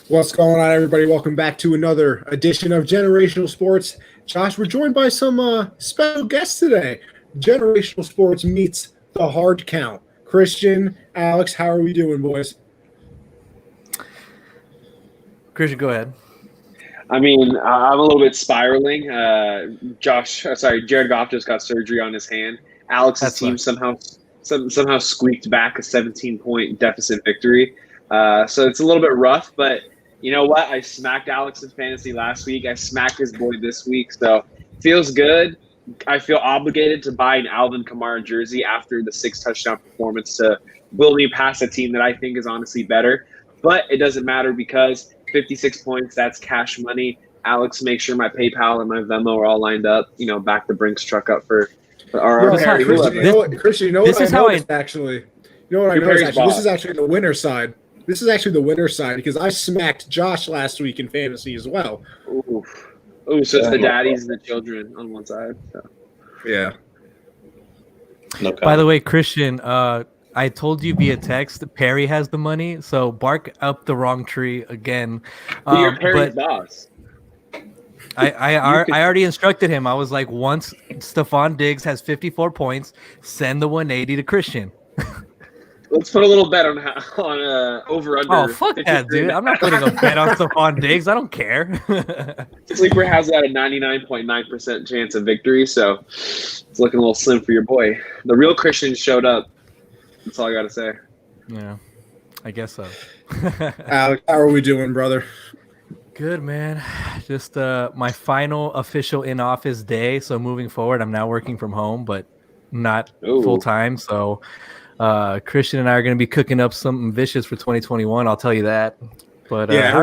What's going on, everybody? Welcome back to another edition of Generational Sports. Josh, we're joined by some special guests today. Generational Sports meets the hard count. Christian, Alex, how are we doing, boys? Christian, go ahead. I mean, I'm a little bit spiraling. Jared Goff just got surgery on his hand. Alex's team somehow squeaked back a 17-point deficit victory. So it's a little bit rough, but you know what? I smacked Alex in fantasy last week. I smacked his boy this week, so feels good. I feel obligated to buy an Alvin Kamara jersey after the 6-touchdown performance to will me past a team that I think is honestly better. But it doesn't matter because 56 points, that's cash money. Alex, make sure my PayPal and my Venmo are all lined up. You know, back the Brinks truck up for our Christian, you know what I noticed, actually? You know what I noticed, actually? This is actually the winner's side. This is actually the winner's side because I smacked Josh last week in fantasy as well. Ooh, so it's the daddies and the children on one side. So. Yeah. No. By the way, Christian, I told you via text that Perry has the money, so bark up the wrong tree again. You're Perry's boss. I already instructed him. I was like, once Stephon Diggs has 54 points, send the 180 to Christian. Let's put a little bet on over under. Oh, fuck that, dude. I'm not putting a bet on Stephon Diggs. I don't care. Sleeper has that a 99.9% chance of victory, so it's looking a little slim for your boy. The real Christian showed up. That's all I got to say. Yeah, I guess so. Alex, how are we doing, brother? Good, man. Just my final official in-office day, so moving forward, I'm now working from home, but not full-time, so... Christian and I are going to be cooking up something vicious for 2021. I'll tell you that. But yeah,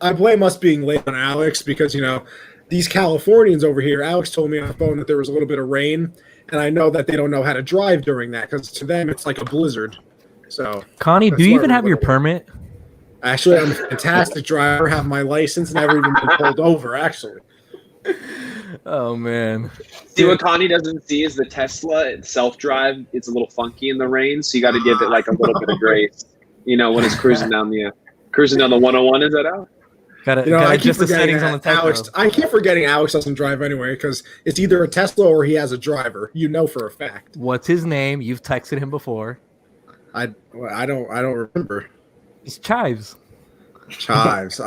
I blame us being late on Alex because, you know, these Californians over here, Alex told me on the phone that there was a little bit of rain, and I know that they don't know how to drive during that because to them it's like a blizzard. So, Connie, do you even have your permit? Actually, I'm a fantastic driver, have my license, never even been pulled over, actually. Oh, man. See, what Connie doesn't see is the Tesla self-drive. It's a little funky in the rain, so you got to give it like a little bit of grace. You know, when it's cruising down the 101, is that out? Gotta adjust the settings on the Tesla. Alex, I keep forgetting Alex doesn't drive anyway because it's either a Tesla or he has a driver. You know for a fact. What's his name? You've texted him before. I don't remember. It's Chives. Chives.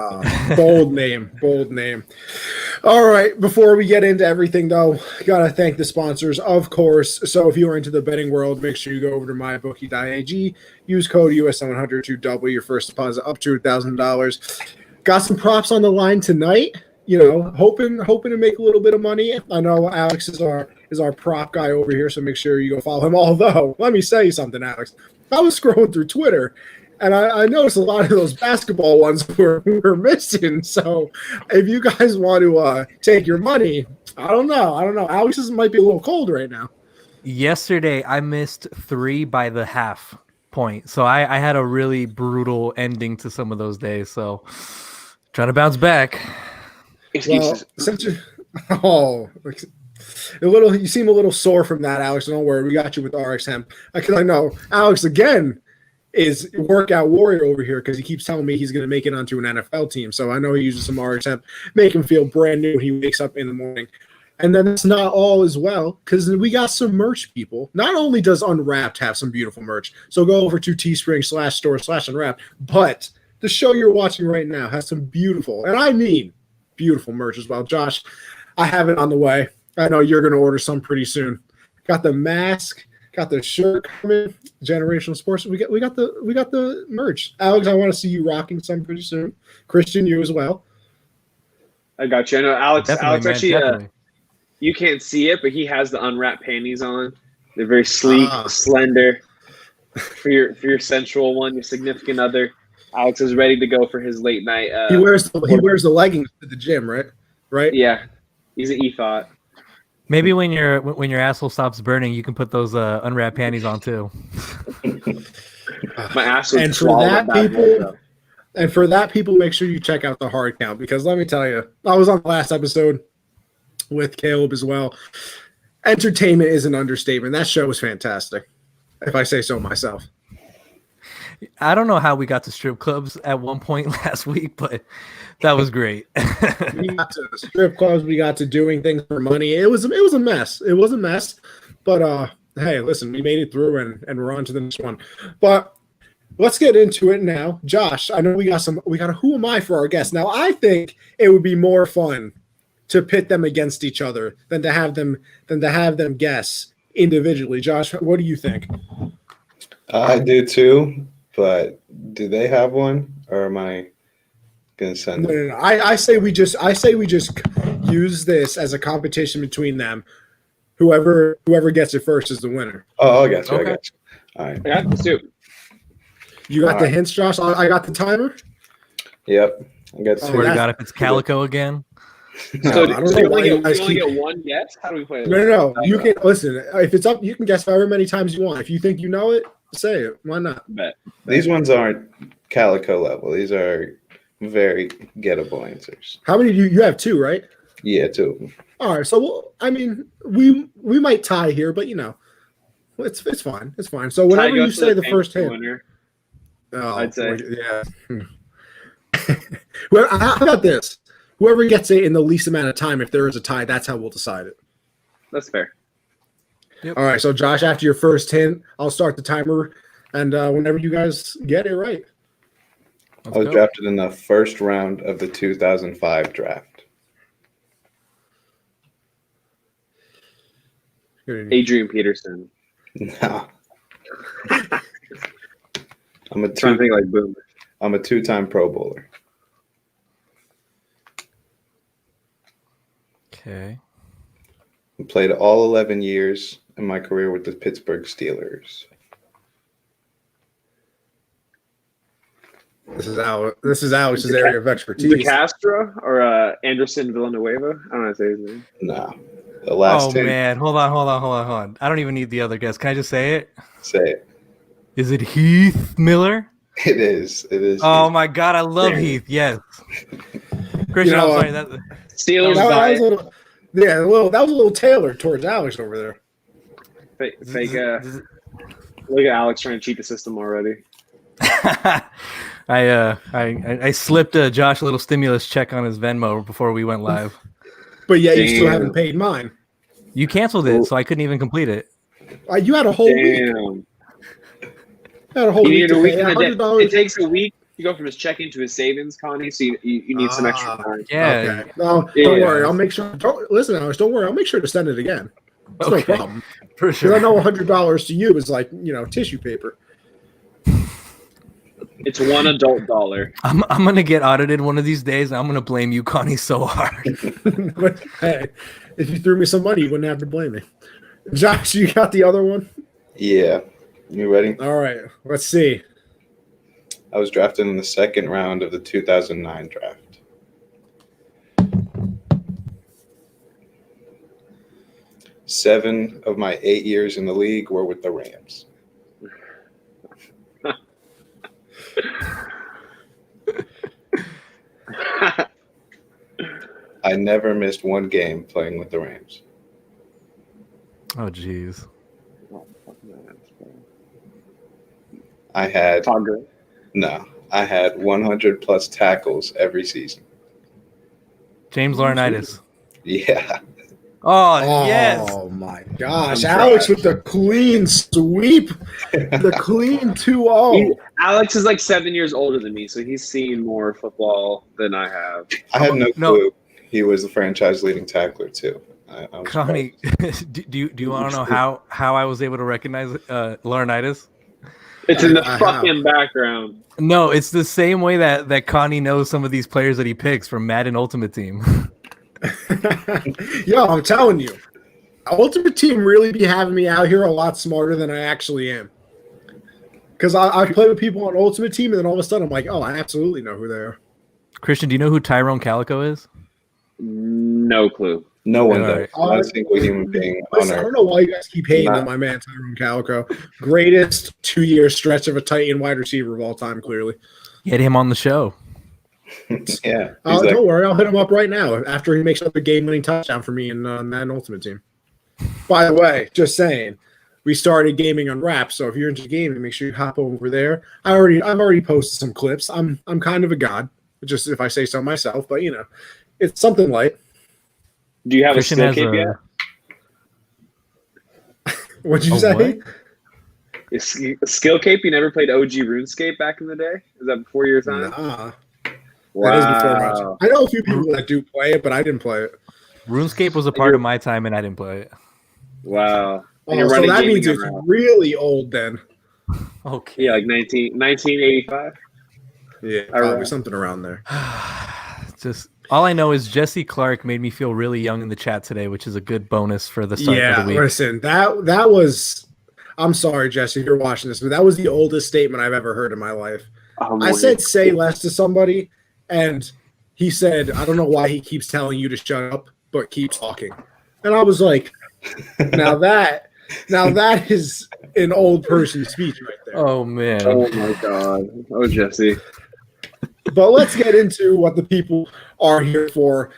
Bold name. All right. Before we get into everything, though, got to thank the sponsors, of course. So if you are into the betting world, make sure you go over to mybookie.ag. Use code US100 to double your first deposit up to $1,000. Got some props on the line tonight. You know, hoping to make a little bit of money. I know Alex is our prop guy over here, so make sure you go follow him. Although, let me say something, Alex. I was scrolling through Twitter, and I noticed a lot of those basketball ones were missing. So if you guys want to take your money, I don't know. Alex's might be a little cold right now. Yesterday, I missed 3 by the half point. So I had a really brutal ending to some of those days. So trying to bounce back. Well, since you seem a little sore from that, Alex. Don't worry, we got you with RX Hemp. Because I know Alex again is workout warrior over here because he keeps telling me he's going to make it onto an NFL team. So I know he uses some RX Hemp, make him feel brand new when he wakes up in the morning. And then it's not all as well because we got some merch, people. Not only does Unwrapped have some beautiful merch, so go over to Teespring/store/Unwrapped, but the show you're watching right now has some beautiful, and I mean beautiful merch as well. Josh, I have it on the way. I know you're going to order some pretty soon. Got the mask, got the shirt coming. Generational Sports. We got the merch. Alex, I want to see you rocking some pretty soon. Christian, you as well. I got you. I know Alex. Definitely, Alex man, actually. definitely. You can't see it, but he has the unwrapped panties on. They're very sleek, slender. For your sensual one, your significant other. Alex is ready to go for his late night. He wears the leggings to the gym, right? Right. Yeah, he's an e-thought. Maybe when your asshole stops burning, you can put those unwrapped panties on too. My ass was and for that, people, make sure you check out the hard count because let me tell you, I was on the last episode with Caleb as well. Entertainment is an understatement. That show was fantastic, if I say so myself. I don't know how we got to strip clubs at one point last week, but that was great. We got to strip clubs. We got to doing things for money. It was a mess. It was a mess. But hey, listen, we made it through, and we're on to the next one. But let's get into it now. Josh, I know we got a who am I for our guests. Now, I think it would be more fun to pit them against each other than to have them guess individually. Josh, what do you think? I do too, but do they have one, or am I gonna send them? No. I say we just use this as a competition between them. Whoever gets it first is the winner. Oh, I got you. Okay. I got you. All right. Yeah, let's do it. You got the hints, Josh? I got the timer. Yep. I got two. Swear to God, if it's Calico again. So, I don't know why you guys only keep- get one guess? How do we play it? No. You can listen. If it's up, you can guess however many times you want. If you think you know it, say it. Why not? Bet. These ones aren't Calico level. These are very gettable answers. How many do you have? Two, right? Yeah, two of them. All right. So we might tie here, but it's fine. It's fine. So whenever Ty you goes to say the pink first hint, winner. oh, I'd say. yeah. Well, how about this? Whoever gets it in the least amount of time, if there is a tie, that's how we'll decide it. That's fair. All right. So Josh, after your first hint, I'll start the timer, and whenever you guys get it right. I was drafted in the first round of the 2005 draft. Adrian Peterson. No. I'm Trying to think like boom. I'm a two-time Pro Bowler. Okay. I played all 11 years in my career with the Pittsburgh Steelers. This is Alex's area of expertise. De Castro or Anderson Villanueva? I don't know how to say his name. No. The last two. Man. Hold on. I don't even need the other guess. Can I just say it? Say it. Is it Heath Miller? It is. Oh my God, I love Heath. Yes. Christian, I'm sorry. Steelers that was a little tailored towards Alex over there. fake. Look at Alex trying to cheat the system already. I slipped Josh a little stimulus check on his Venmo before we went live. But yeah, you still haven't paid mine. You canceled it, so I couldn't even complete it. You had a whole week. Damn. Had a whole week. A week to pay. and a day. It takes a week to go from his checking to his savings, Connie. So you need some extra time. Yeah. Okay. No, don't worry. I'll make sure. Listen, Alex. Don't worry. I'll make sure to send it again. It's no problem. For Because sure. I know $100 to you is like tissue paper. It's one adult dollar. I'm gonna get audited one of these days. And I'm gonna blame you, Connie, so hard. But hey, if you threw me some money, you wouldn't have to blame me. Josh, you got the other one? Yeah. You ready? All right. Let's see. I was drafted in the second round of the 2009 draft. Seven of my 8 years in the league were with the Rams. I never missed one game playing with the Rams. Oh, jeez. I had Todd Gurley. no. I had 100 plus tackles every season. James Laurinaitis. Yeah. Oh, yes. Oh my gosh. I'm Alex trash. with the clean sweep. The clean 2-0. Alex is like 7 years older than me, so he's seen more football than I have. I had no No. clue he was the franchise leading tackler too. I was Connie, do you want to know how I was able to recognize Laurinaitis? It's in the I have. fucking background. No, it's the same way that Connie knows some of these players that he picks from Madden Ultimate Team. Yo, I'm telling you. Ultimate Team really be having me out here a lot smarter than I actually am. Because I play with people on Ultimate Team, and then all of a sudden I'm like, oh, I absolutely know who they are. Christian, do you know who Tyrone Calico is? No clue. no one All does. right. Not a single human being on Listen, I earth. don't know why you guys keep hating Nah. on my man Tyrone Calico. Greatest 2-year stretch of a tight end wide receiver of all time, clearly. Get him on the show. Yeah. He's like, Don't worry, I'll hit him up right now after he makes up a game-winning touchdown for me in Madden Ultimate Team. By the way, just saying, we started Gaming Unwrapped. So if you're into gaming, make sure you hop over there. I've already posted some clips. I'm kind of a god, just if I say so myself, but it's something light. Do you have Christian a skill cape yet? What'd you say? A skill cape? You never played OG RuneScape back in the day? Is that before your time? Nah. Wow. That is before my time. I know a few people that do play it, but I didn't play it. RuneScape was a part of my time, and I didn't play it. Wow. Oh, so that means it's really old then. Okay. Yeah, like 1985? Yeah, probably something around there. Just all I know is Jesse Clark made me feel really young in the chat today, which is a good bonus for the start of the week. Listen, that was. I'm sorry, Jesse, if you're watching this, but that was the oldest statement I've ever heard in my life. I said "say less" to somebody, and he said, "I don't know why he keeps telling you to shut up, but keep talking." And I was like, "Now that is an old person speech right there." Oh man! Oh my god! Oh Jesse. But let's get into what the people are here for.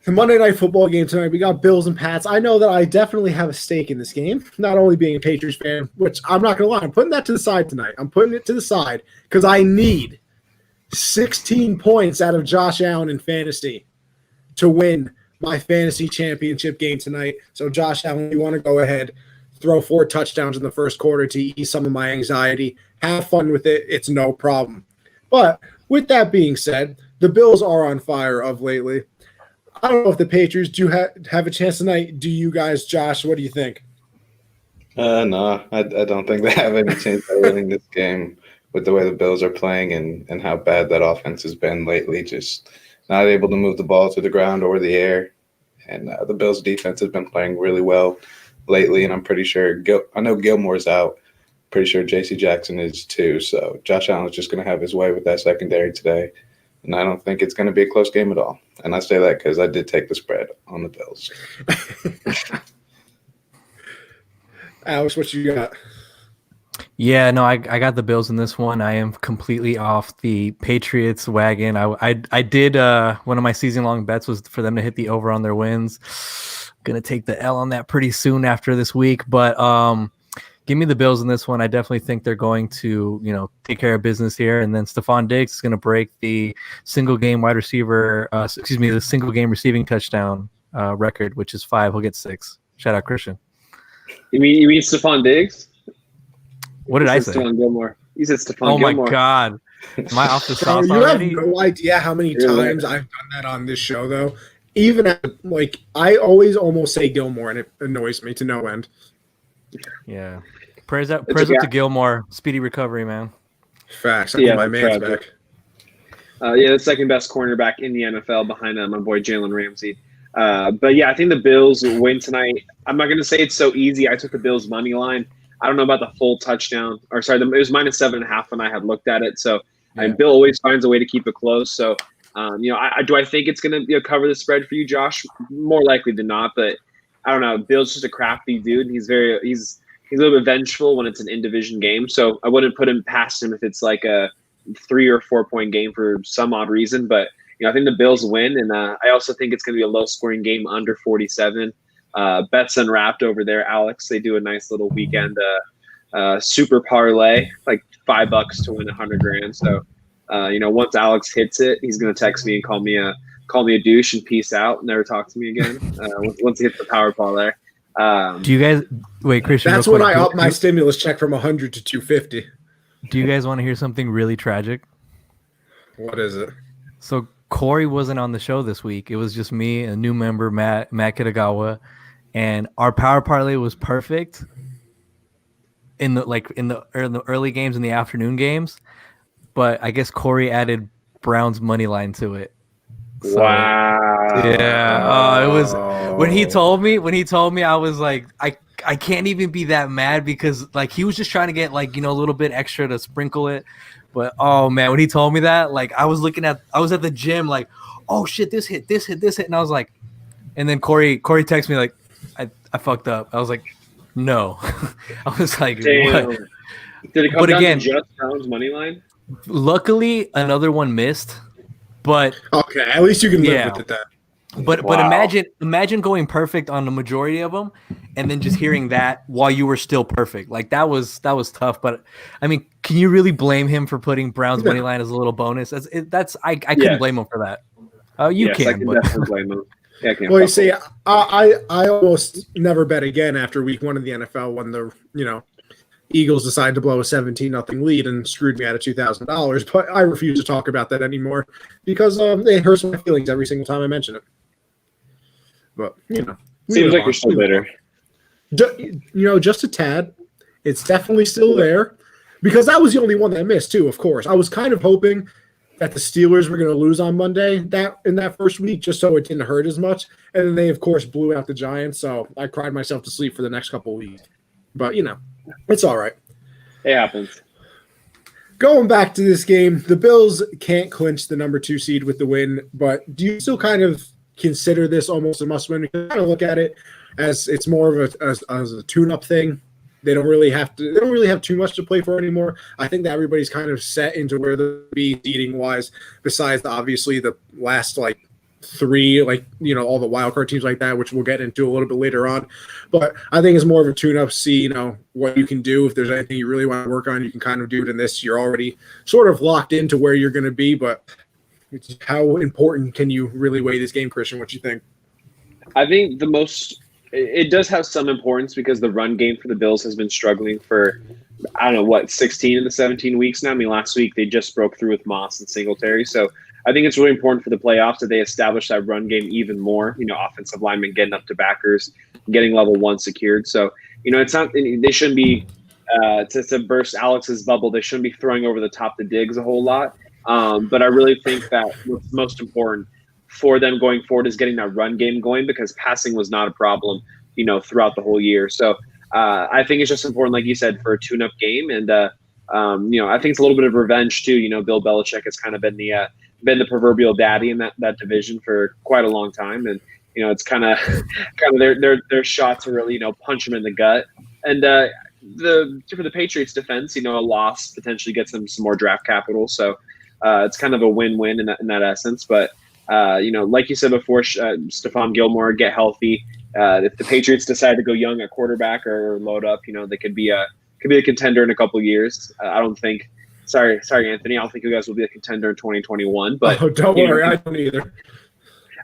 The Monday Night Football game tonight, we got Bills and Pats. I know that I definitely have a stake in this game, not only being a Patriots fan, which I'm not going to lie, I'm putting that to the side tonight. I'm putting it to the side because I need 16 points out of Josh Allen in fantasy to win my fantasy championship game tonight. So, Josh Allen, you want to go ahead, throw 4 touchdowns in the first quarter to ease some of my anxiety. Have fun with it. It's no problem. But with that being said, the Bills are on fire of lately. I don't know if the Patriots do have a chance tonight. Do you guys, Josh? What do you think? No, I don't think they have any chance of winning this game with the way the Bills are playing and how bad that offense has been lately. Just not able to move the ball to the ground or the air. And the Bills' defense has been playing really well lately, and I'm pretty sure I know Gilmore's out. Pretty sure J.C. Jackson is too. So Josh Allen's just going to have his way with that secondary today. And I don't think it's going to be a close game at all. And I say that because I did take the spread on the Bills. Alex, what you got? Yeah, no, I got the Bills in this one. I am completely off the Patriots wagon. I did one of my season-long bets was for them to hit the over on their wins. Going to take the L on that pretty soon after this week. But give me the Bills in this one. I definitely think they're going to, take care of business here. And then Stephon Diggs is going to break the single game receiving touchdown record, which is 5. He'll get 6. Shout out Christian. You mean Stephon Diggs? What did I say? Stephon Gilmore. You said Stephon Gilmore. Oh my God. Am I off the sauce You already? have no idea how many times I've done that on this show, though. Even I always almost say Gilmore, and it annoys me to no end. Yeah. Prayers up to Gilmore. Speedy recovery, man. Facts. I my man's back. The second best cornerback in the NFL behind my boy Jalen Ramsey. But yeah, I think the Bills will win tonight. I'm not going to say it's so easy. I took the Bills money line. I don't know about the full touchdown. Or sorry, it was -7.5 when I had looked at it. So Bill always finds a way to keep it close. So do I think it's going to cover the spread for you, Josh? More likely than not. But I don't know. Bill's just a crafty dude. He's a little bit vengeful when it's an in-division game. So I wouldn't put him past him if it's like a 3 or 4 point game for some odd reason. But I think the Bills win, and I also think it's going to be a low-scoring game under 47. Bets Unwrapped over there, Alex. They do a nice little weekend super parlay, like $5 to win $100,000. So once Alex hits it, he's going to text me and call me a douche and peace out. Never talk to me again. Once he hits the power parlay. Do you guys wait, Christian? That's when I up my stimulus check from 100 to 250. Do you guys want to hear something really tragic? What is it? So Corey wasn't on the show this week. It was just me, a new member, Matt Kitagawa, and our power parlay was perfect in the early games and the afternoon games. But I guess Corey added Brown's money line to it. So, wow. Yeah. It was when he told me, I was like, I can't even be that mad because he was just trying to get a little bit extra to sprinkle it. But oh man, when he told me that, I was at the gym oh shit, this hit, and I was like, and then Corey texted me I fucked up. I was like, no. I was like, damn. What? Did it come down to just Brown's money line? Luckily, another one missed. But okay, at least you can live with it then. But imagine going perfect on the majority of them, and then just hearing that while you were still perfect. Like that was tough. But I mean, can you really blame him for putting Browns money line as a little bonus? I couldn't blame him for that. You yes, can, I can definitely blame him. Yeah, well, you see, I almost never bet again after week 1 of the NFL when the Eagles decided to blow a 17-0 lead and screwed me out of $2,000. But I refuse to talk about that anymore because it hurts my feelings every single time I mention it. But seems like you're still bitter. Just a tad. It's definitely still there because that was the only one that I missed too. Of course, I was kind of hoping that the Steelers were going to lose on Monday in that first week, just so it didn't hurt as much. And then they, of course, blew out the Giants. So I cried myself to sleep for the next couple of weeks. But it's all right. It happens. Going back to this game, the Bills can't clinch the number 2 seed with the win. But do you still kind of consider this almost a must-win? You can kind of look at it as it's more of a tune-up thing. They don't really have too much to play for anymore. I think that everybody's kind of set into where they'll be seeding-wise, besides obviously the last 3, all the wild card teams like that, which we'll get into a little bit later on. But I think it's more of a tune-up, see, what you can do. If there's anything you really want to work on, you can kind of do it in this. You're already sort of locked into where you're going to be, but how important can you really weigh this game, Christian? What you think? I think it does have some importance because the run game for the Bills has been struggling for, 16 of the 17 weeks now. I mean, last week they just broke through with Moss and Singletary. So I think it's really important for the playoffs that they establish that run game even more, offensive linemen getting up to backers, getting level 1 secured. So, it's not, they shouldn't be, to burst Alex's bubble, they shouldn't be throwing over the top to Diggs a whole lot. But I really think that what's most important for them going forward is getting that run game going because passing was not a problem, throughout the whole year. So I think it's just important, like you said, for a tune-up game. And, I think it's a little bit of revenge too. Bill Belichick has kind of been the proverbial daddy in that division for quite a long time. And, it's kind of their shot to really, punch him in the gut. And for the Patriots defense, a loss potentially gets them some more draft capital. So it's kind of a win-win in that essence. But, like you said before, Stephon Gilmore get healthy. If the Patriots decide to go young at quarterback or load up, they could be a contender in a couple of years. I don't think. Sorry, Anthony. I don't think you guys will be a contender in 2021. But don't worry, I don't either.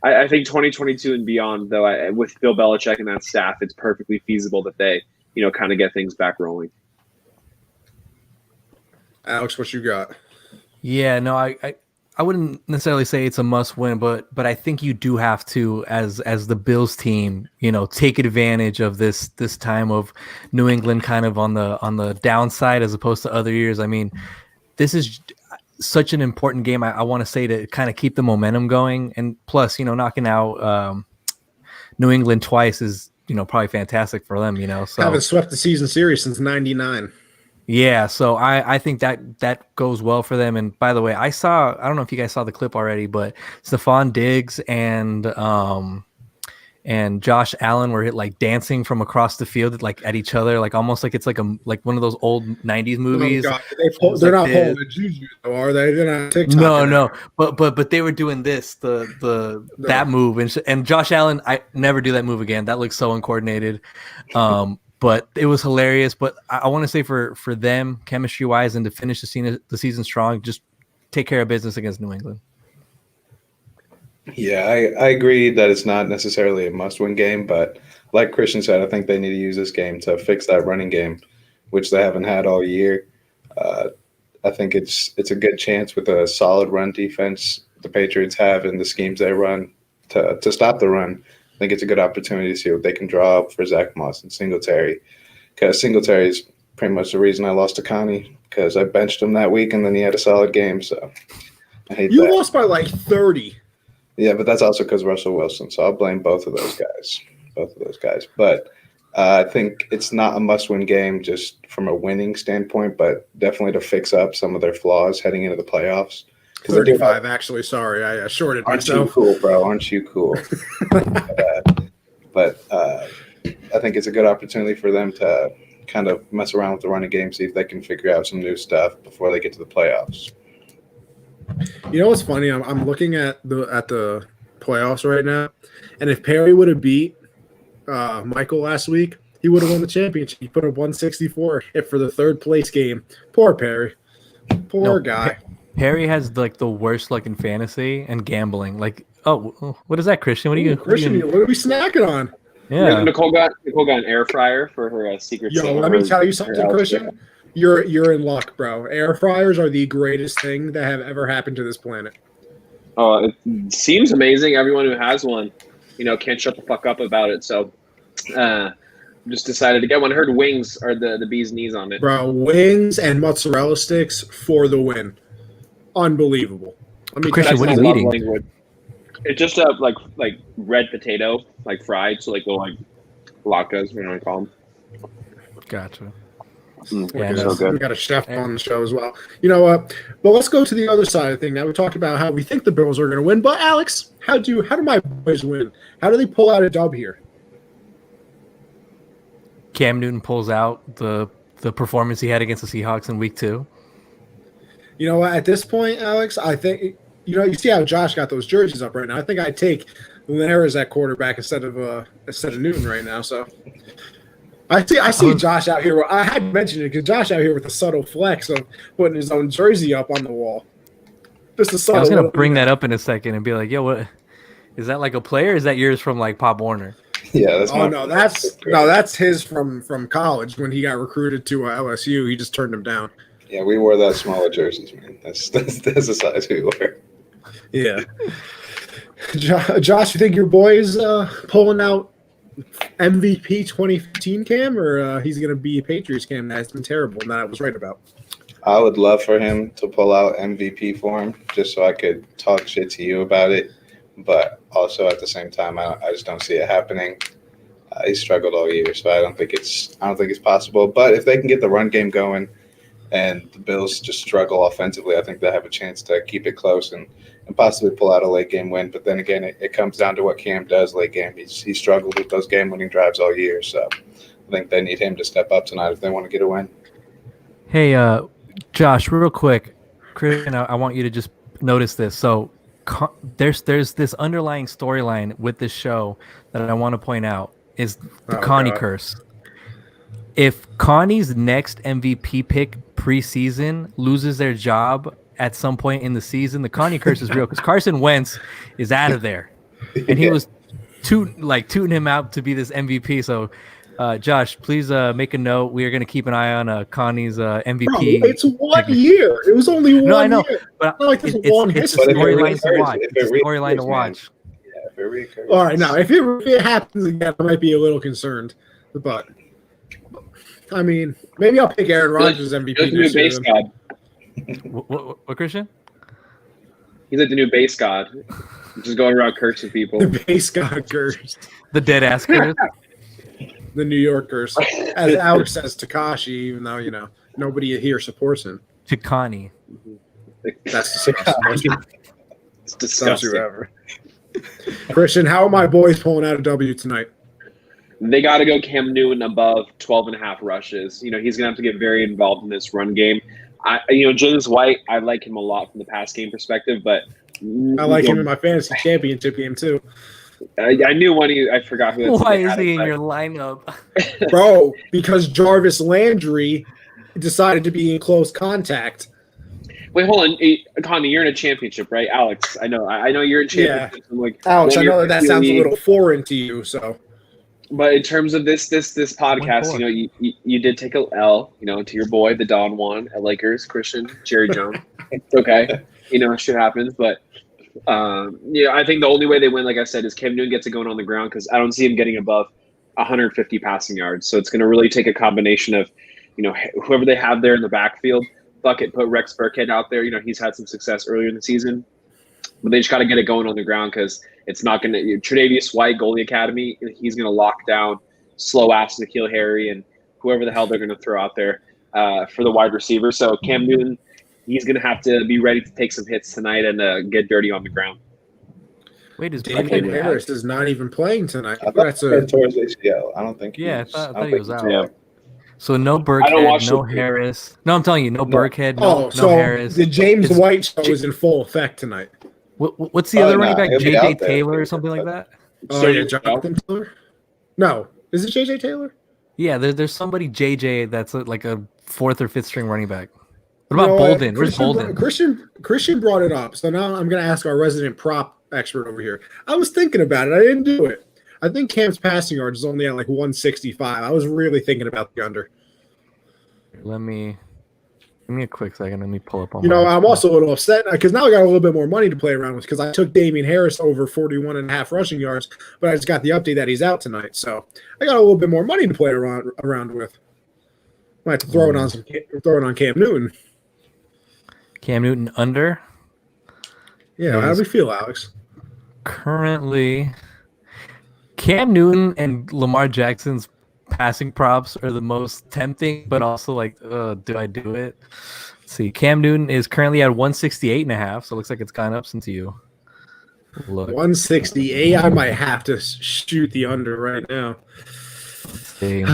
I think 2022 and beyond, though, with Bill Belichick and that staff, it's perfectly feasible that they, kind of get things back rolling. Alex, what you got? Yeah, no, I wouldn't necessarily say it's a must win, but I think you do have to, as the Bills team, take advantage of this time of New England kind of on the downside as opposed to other years. I mean, this is such an important game. I want to say to kind of keep the momentum going, and plus, knocking out New England twice is probably fantastic for them. So haven't swept the season series since '99. Yeah, so I think that goes well for them. And by the way, I don't know if you guys saw the clip already, but Stephon Diggs and Josh Allen were dancing from across the field at each other, almost like it's like one of those old 90s movies. Oh, they're not pulling the juju though, are they? They're not TikTok. No. But they were doing this, that move, and Josh Allen, I never do that move again. That looks so uncoordinated. But it was hilarious. But I want to say for them, chemistry-wise, and to finish the season strong, just take care of business against New England. Yeah, I agree that it's not necessarily a must-win game, but like Christian said, I think they need to use this game to fix that running game, which they haven't had all year. I think it's a good chance with a solid run defense the Patriots have and the schemes they run to stop the run. I think it's a good opportunity to see what they can draw up for Zach Moss and Singletary, because Singletary is pretty much the reason I lost to Connie, because I benched him that week and then he had a solid game. So I hate that. You lost by 30. Yeah, but that's also because Russell Wilson. So I'll blame both of those guys. But I think it's not a must-win game just from a winning standpoint, but definitely to fix up some of their flaws heading into the playoffs. 35, actually. Sorry, I shorted myself. Aren't you cool, bro? Aren't you cool? But I think it's a good opportunity for them to kind of mess around with the running game, see if they can figure out some new stuff before they get to the playoffs. You know what's funny? I'm looking at the playoffs right now. And if Perry would have beat Michael last week, he would have won the championship. He put up 164 for the third place game. Poor Perry. Poor guy. Perry has like the worst luck in fantasy and gambling. Like, oh, what is that, Christian? What are you? Christian, what are we snacking on? Yeah, Nicole got an air fryer for her secret. Yo, let me tell you something, Christian. You're in luck, bro. Air fryers are the greatest thing that have ever happened to this planet. Oh, it seems amazing. Everyone who has one, can't shut the fuck up about it. So, just decided to get one. I heard wings are the bee's knees on it. Bro, wings and mozzarella sticks for the win. Unbelievable. Christian, what are you eating? It's just like red potato, like fried, so like little latkes, what I call them. Gotcha. So good. We got a chef on the show as well. You know what? But let's go to the other side of the thing. Now we talked about how we think the Bills are going to win, but Alex, how do my boys win? How do they pull out a dub here? Cam Newton pulls out the performance he had against the Seahawks in Week 2. You know what? At this point, Alex, I think you see how Josh got those jerseys up right now. I think I'd take Linares at quarterback instead of Newton right now. So I see Josh out here. I had mentioned it because Josh out here with a subtle flex of putting his own jersey up on the wall. Just a subtle. I was gonna bring that up in a second and be like, "Yo, what is that? Like a player? Or is that yours from like Pop Warner?" Yeah, that's his from college when he got recruited to LSU. He just turned him down. Yeah, we wore that smaller jerseys, man. That's the size we wear. Yeah. Josh, you think your boy's pulling out MVP 2015 Cam, or he's going to be a Patriots Cam that's been terrible and that I was right about? I would love for him to pull out MVP form just so I could talk shit to you about it. But also at the same time, I just don't see it happening. He struggled all year, so I don't think it's possible. But if they can get the run game going and the Bills just struggle offensively, I think they have a chance to keep it close and possibly pull out a late game win. But then again, it comes down to what Cam does late game. He struggled with those game-winning drives all year, so I think they need him to step up tonight if they want to get a win. Hey, Josh, real quick, Christian, I want you to just notice this. So there's this underlying storyline with this show that I want to point out is the Connie Curse. If Connie's next MVP pick preseason loses their job at some point in the season, the Connie Curse is real because Carson Wentz is out of there, and he was tooting him out to be this MVP. So, Josh, please make a note. We are going to keep an eye on Connie's MVP. Bro, it's 1 year. It was only 1 year. No, I know, but it's a storyline to watch. It's a storyline to watch. Yeah, if it reoccurs. All right, now if it happens again, I might be a little concerned, but. I mean, maybe I'll pick Aaron Rodgers MVP. He's the new base god. What, Christian? He's like the new base god. Just going around cursing people. The base god curse. The dead ass curse. The New York curse. As Alex says, Takashi, even though, nobody here supports him. To Connie. That's disgusting. It's disgusting. Ever. Christian, how are my boys pulling out a W tonight? They got to go Cam Newton above 12.5 rushes. He's going to have to get very involved in this run game. James White, I like him a lot from the pass game perspective, but I like him in my fantasy championship game too. I knew I forgot who. Why is he in your lineup, bro? Because Jarvis Landry decided to be in close contact. Wait, hold on, Connie. You're in a championship, right, Alex? I know you're in championship. Yeah. Alex, I know that sounds a little foreign to you, so. But in terms of this podcast, you did take a L, to your boy, the Don Juan at Lakers, Christian, Jerry Jones. It's okay. Shit happens. But, I think the only way they win, like I said, is Cam Newton gets it going on the ground because I don't see him getting above 150 passing yards. So it's going to really take a combination of, whoever they have there in the backfield. Bucket, put Rex Burkhead out there. He's had some success earlier in the season. But they just got to get it going on the ground because it's not going to – Tre'Davious White, Goalie Academy, he's going to lock down slow-ass N'Keal Harry and whoever the hell they're going to throw out there for the wide receiver. So Cam Newton, he's going to have to be ready to take some hits tonight and get dirty on the ground. Wait, is Damien Harris is not even playing tonight. I thought he towards ACL. I don't think. I thought he was out. Yeah. So no Burkhead, no Harris. No, I'm telling you, no Burkhead, no so Harris. The James White show is in full effect tonight. What's the other running back? He'll be JJ out there. Taylor or something like that? Oh yeah, Jonathan Taylor. No, is it JJ Taylor? Yeah, there's somebody JJ that's like a 4th or 5th string running back. What about Bolden? Where's Bolden? Christian brought it up, so now I'm going to ask our resident prop expert over here. I was thinking about it. I didn't do it. I think Cam's passing yards is only at like 165. I was really thinking about the under. Give me a quick second. Let me pull up on. I'm also a little upset because now I got a little bit more money to play around with because I took Damian Harris over 41.5 rushing yards, but I just got the update that he's out tonight, so I got a little bit more money to play around with. I might have to throw it on Cam Newton. Cam Newton under. Yeah, how do we feel, Alex? Currently, Cam Newton and Lamar Jackson's passing props are the most tempting, but also like, do I do it? Let's see, Cam Newton is currently at 168.5, so it looks like it's gone up since you look. 168. I might have to shoot the under right now. Let's see.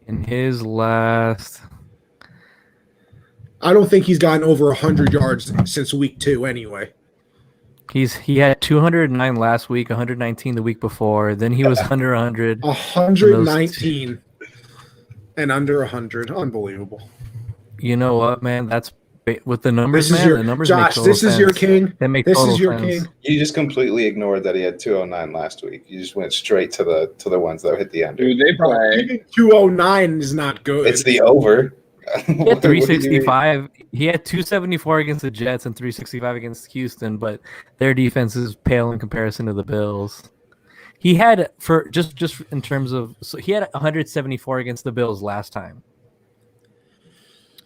In his last, I don't think he's gotten over 100 yards since week 2 anyway. He had 209 last week, 119 the week before. Then he was under 100. 119 and under 100. Unbelievable. You know what, man? That's with the numbers, the numbers Josh, make total this is sense. your king. This is your king. You just completely ignored that he had 209 last week. You just went straight to the ones that hit the under. Dude, they play. Even 209 is not good. It's the over. He had 365. He had 274 against the Jets and 365 against Houston, but their defense is pale in comparison to the Bills. He had just in terms of he had 174 against the Bills last time.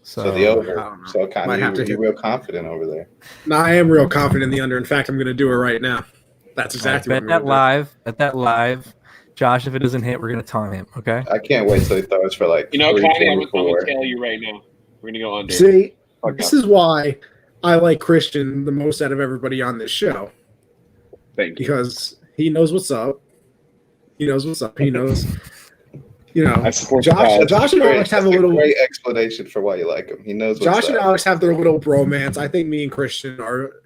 So the over. So kind of you're real confident over there. No, I am real confident in the under. In fact, I'm going to do it right now. That's exactly what I'm going to do. Bet that live. Josh, if it doesn't hit, we're going to taunt him, okay? I can't wait till he throws for like Connie, I'm going to tell you right now. We're going to go under. See, this is why I like Christian the most out of everybody on this show. Thank you. Because he knows what's up. He knows what's up. He knows, I support Josh and Alex have a little great explanation for why you like him. He knows what's Josh and Alex have their little bromance. I think me and Christian are,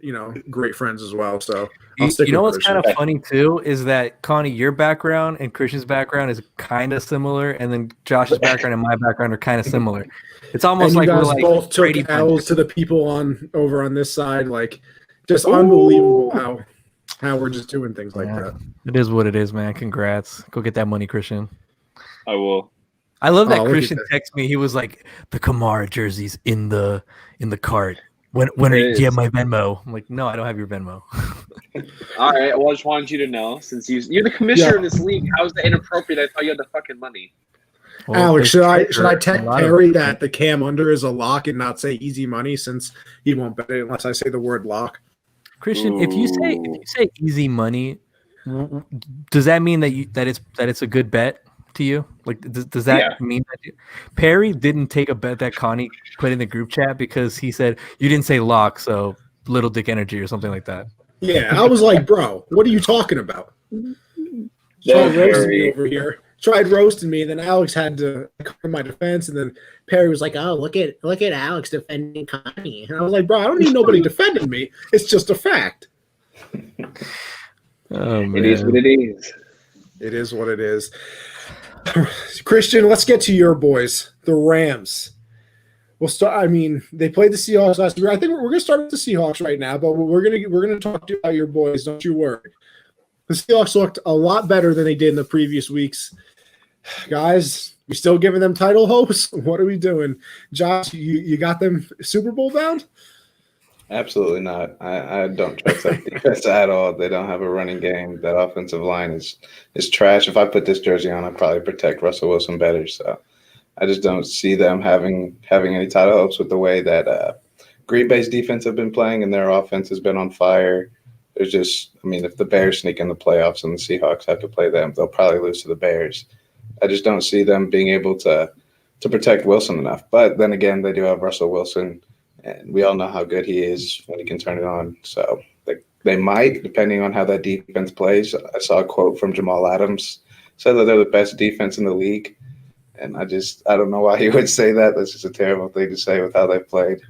great friends as well. So you know what's kind of funny too is that Connie, your background and Christian's background is kind of similar, and then Josh's background and my background are kind of similar. It's almost like we're like both took L's to the people over on this side. Like, just unbelievable how we're just doing things like that. It is what it is, man. Congrats. Go get that money, Christian. I will. I love that Christian texted me. He was like, "The Kamara jersey's in the cart. When do you have my Venmo?" I'm like, "No, I don't have your Venmo." All right. Well, I just wanted you to know, since you're the commissioner of this league, how is that inappropriate? I thought you had the fucking money. Well, Alex, should I tell Perry that the Cam under is a lock and not say easy money, since he won't bet it unless I say the word lock? Christian, if you say easy money, does that mean that it's a good bet to you? Like, does that mean that Perry didn't take a bet that Connie put in the group chat because he said you didn't say lock, so little dick energy or something like that? Yeah, I was like, bro, what are you talking about? Tried roasting me over here. Tried roasting me, and then Alex had to come to my defense, and then Perry was like, "Oh, look at Alex defending Connie," and I was like, "Bro, I don't need nobody defending me. It's just a fact." Oh, man. It is what it is. It is what it is. Christian, let's get to your boys, the Rams. We'll start. I mean, they played the Seahawks last year. I think we're going to start with the Seahawks right now, but we're going to talk to you about your boys. Don't you worry. The Seahawks looked a lot better than they did in the previous weeks. Guys, we still giving them title hopes? What are we doing? Josh, you got them Super Bowl bound? Absolutely not. I don't trust that defense at all. They don't have a running game. That offensive line is trash. If I put this jersey on, I'd probably protect Russell Wilson better. So I just don't see them having any title hopes with the way that Green Bay's defense have been playing and their offense has been on fire. There's just, I mean, if the Bears sneak in the playoffs and the Seahawks have to play them, they'll probably lose to the Bears. I just don't see them being able to protect Wilson enough. But then again, they do have Russell Wilson, and we all know how good he is when he can turn it on. So they might, depending on how that defense plays. I saw a quote from Jamal Adams, said that they're the best defense in the league. And I don't know why he would say that. That's just a terrible thing to say with how they played.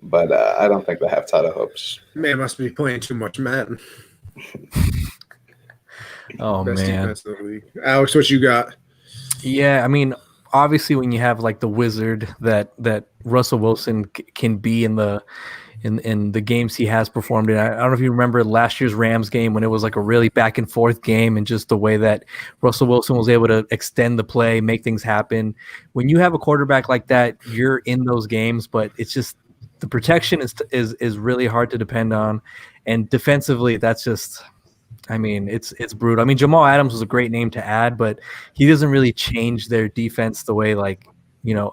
but I don't think they have title hopes. Man must be playing too much Madden. Oh, Best man. defense in the league. Alex, what you got? Yeah, I mean, obviously when you have like the wizard that Russell Wilson can be in the games he has performed in. I don't know if you remember last year's Rams game when it was like a really back and forth game, and just the way that Russell Wilson was able to extend the play, make things happen. When you have a quarterback like that, you're in those games, but it's just the protection is really hard to depend on, and defensively, that's just. I mean, it's brutal. I mean, Jamal Adams was a great name to add, but he doesn't really change their defense the way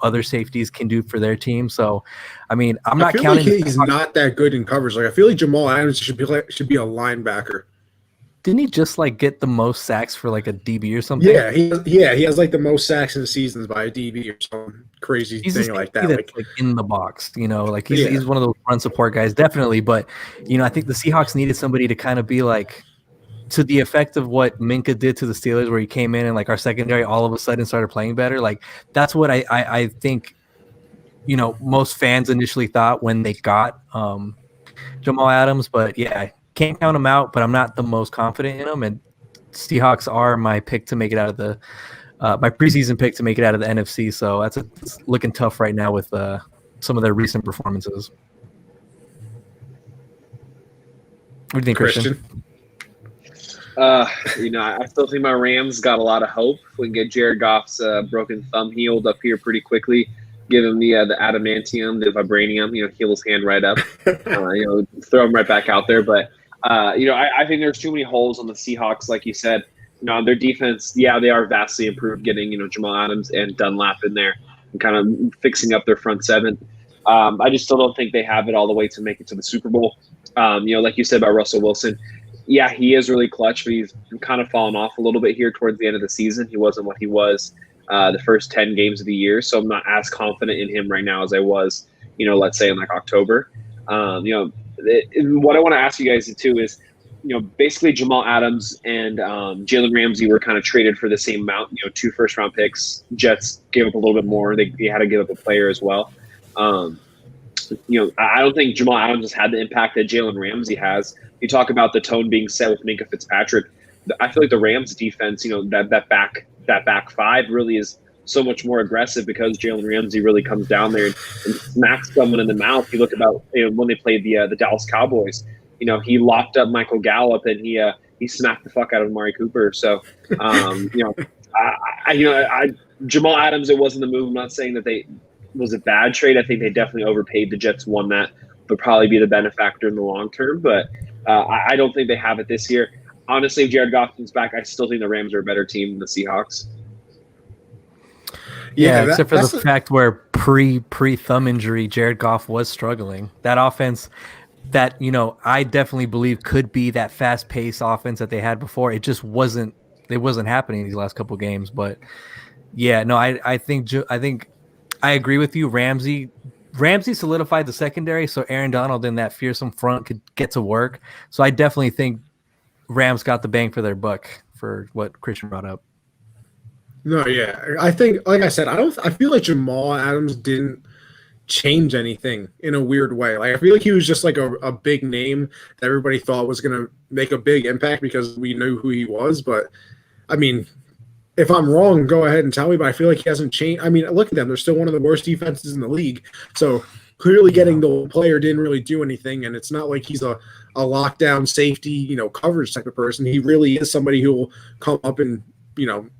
other safeties can do for their team. So, I mean, I'm not counting. Like he's not that good in coverage. Like I feel like Jamal Adams should be a linebacker. Didn't he just get the most sacks for like a DB or something? Yeah, he has like the most sacks in seasons by a DB or some crazy thing like that. Like in the box, he's one of those run support guys, definitely. But I think the Seahawks needed somebody to kind of be like, to the effect of what Minka did to the Steelers, where he came in and like our secondary all of a sudden started playing better. Like that's what I think, most fans initially thought when they got Jamal Adams. But yeah, can't count him out, but I'm not the most confident in him. And Seahawks are my pick to make it out of the my preseason pick to make it out of the NFC. So it's looking tough right now with some of their recent performances. What do you think, Christian? I still think my Rams got a lot of hope. We can get Jared Goff's broken thumb healed up here pretty quickly. Give him the adamantium, the vibranium, heal his hand right up. Throw him right back out there. But, I think there's too many holes on the Seahawks, like you said. Their defense, they are vastly improved, getting, Jamal Adams and Dunlap in there and kind of fixing up their front seven. I just still don't think they have it all the way to make it to the Super Bowl. Like you said about Russell Wilson, yeah, he is really clutch, but he's kind of fallen off a little bit here towards the end of the season. He wasn't what he was the first 10 games of the year, so I'm not as confident in him right now as I was, let's say in like October. What I want to ask you guys too is, basically Jamal Adams and Jalen Ramsey were kind of traded for the same amount, 2 first-round picks. Jets gave up a little bit more. They had to give up a player as well. I don't think Jamal Adams has had the impact that Jalen Ramsey has. You talk about the tone being set with Minka Fitzpatrick. I feel like the Rams defense, that back five really is so much more aggressive because Jalen Ramsey really comes down there and smacks someone in the mouth. You look about when they played the Dallas Cowboys, he locked up Michael Gallup and he smacked the fuck out of Amari Cooper. So, Jamal Adams, it wasn't the move. I'm not saying that they was a bad trade. I think they definitely overpaid. The Jets won that. They'll probably be the benefactor in the long term, but I don't think they have it this year. Honestly, if Jared Goff comes back, I still think the Rams are a better team than the Seahawks. Yeah, except for the fact where pre-thumb injury, Jared Goff was struggling. That offense that, I definitely believe could be that fast-paced offense that they had before. It just wasn't happening these last couple games. But yeah, no, I think I agree with you. Ramsey solidified the secondary, so Aaron Donald in that fearsome front could get to work. So I definitely think Rams got the bang for their buck for what Christian brought up. No, yeah. I think, like I said, I feel like Jamal Adams didn't change anything in a weird way. Like I feel like he was just like a big name that everybody thought was going to make a big impact because we knew who he was. But, I mean, if I'm wrong, go ahead and tell me, but I feel like he hasn't changed. I mean, look at them. They're still one of the worst defenses in the league. So clearly getting the player didn't really do anything, and it's not like he's a lockdown safety, coverage type of person. He really is somebody who will come up and,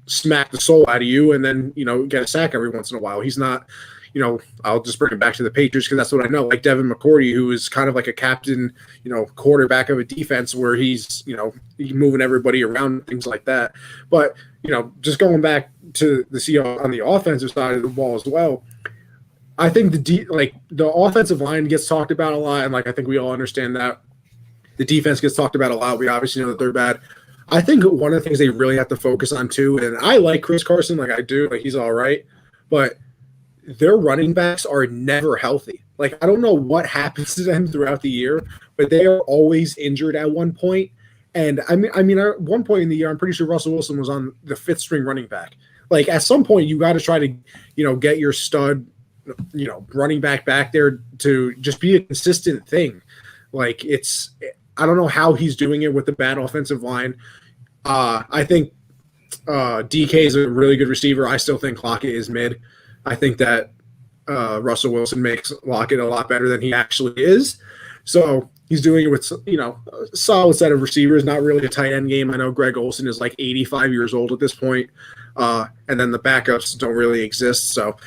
smack the soul out of you and then, get a sack every once in a while. He's not, I'll just bring it back to the Patriots because that's what I know, like Devin McCourty, who is kind of like a captain, quarterback of a defense where he's moving everybody around, things like that. But, just going back to the Seahawks on the offensive side of the ball as well, I think the offensive line gets talked about a lot, and I think we all understand that. The defense gets talked about a lot. We obviously know that they're bad. I think one of the things they really have to focus on too, and I like Chris Carson, like I do, he's all right, but their running backs are never healthy. I don't know what happens to them throughout the year, but they are always injured at one point. And I mean, at one point in the year, I'm pretty sure Russell Wilson was on the 5th string running back. At some point, you got to try to, get your stud running back there to just be a consistent thing. Like I don't know how he's doing it with the bad offensive line. I think DK is a really good receiver. I still think Lockett is mid. I think that Russell Wilson makes Lockett a lot better than he actually is. So he's doing it with, a solid set of receivers, not really a tight end game. I know Greg Olsen is like 85 years old at this point. And then the backups don't really exist. So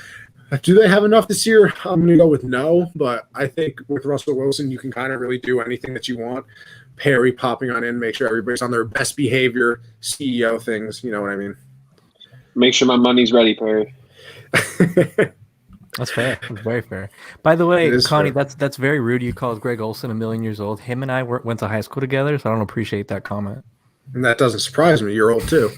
do they have enough this year? I'm going to go with no, but I think with Russell Wilson, you can kind of really do anything that you want. Perry popping on in, make sure everybody's on their best behavior, CEO things, you know what I mean? Make sure my money's ready, Perry. That's fair. That's very fair. By the way, Connie, fair. that's very rude. You called Greg Olsen 1,000,000 years old. Him and I went to high school together, so I don't appreciate that comment. And that doesn't surprise me. You're old too.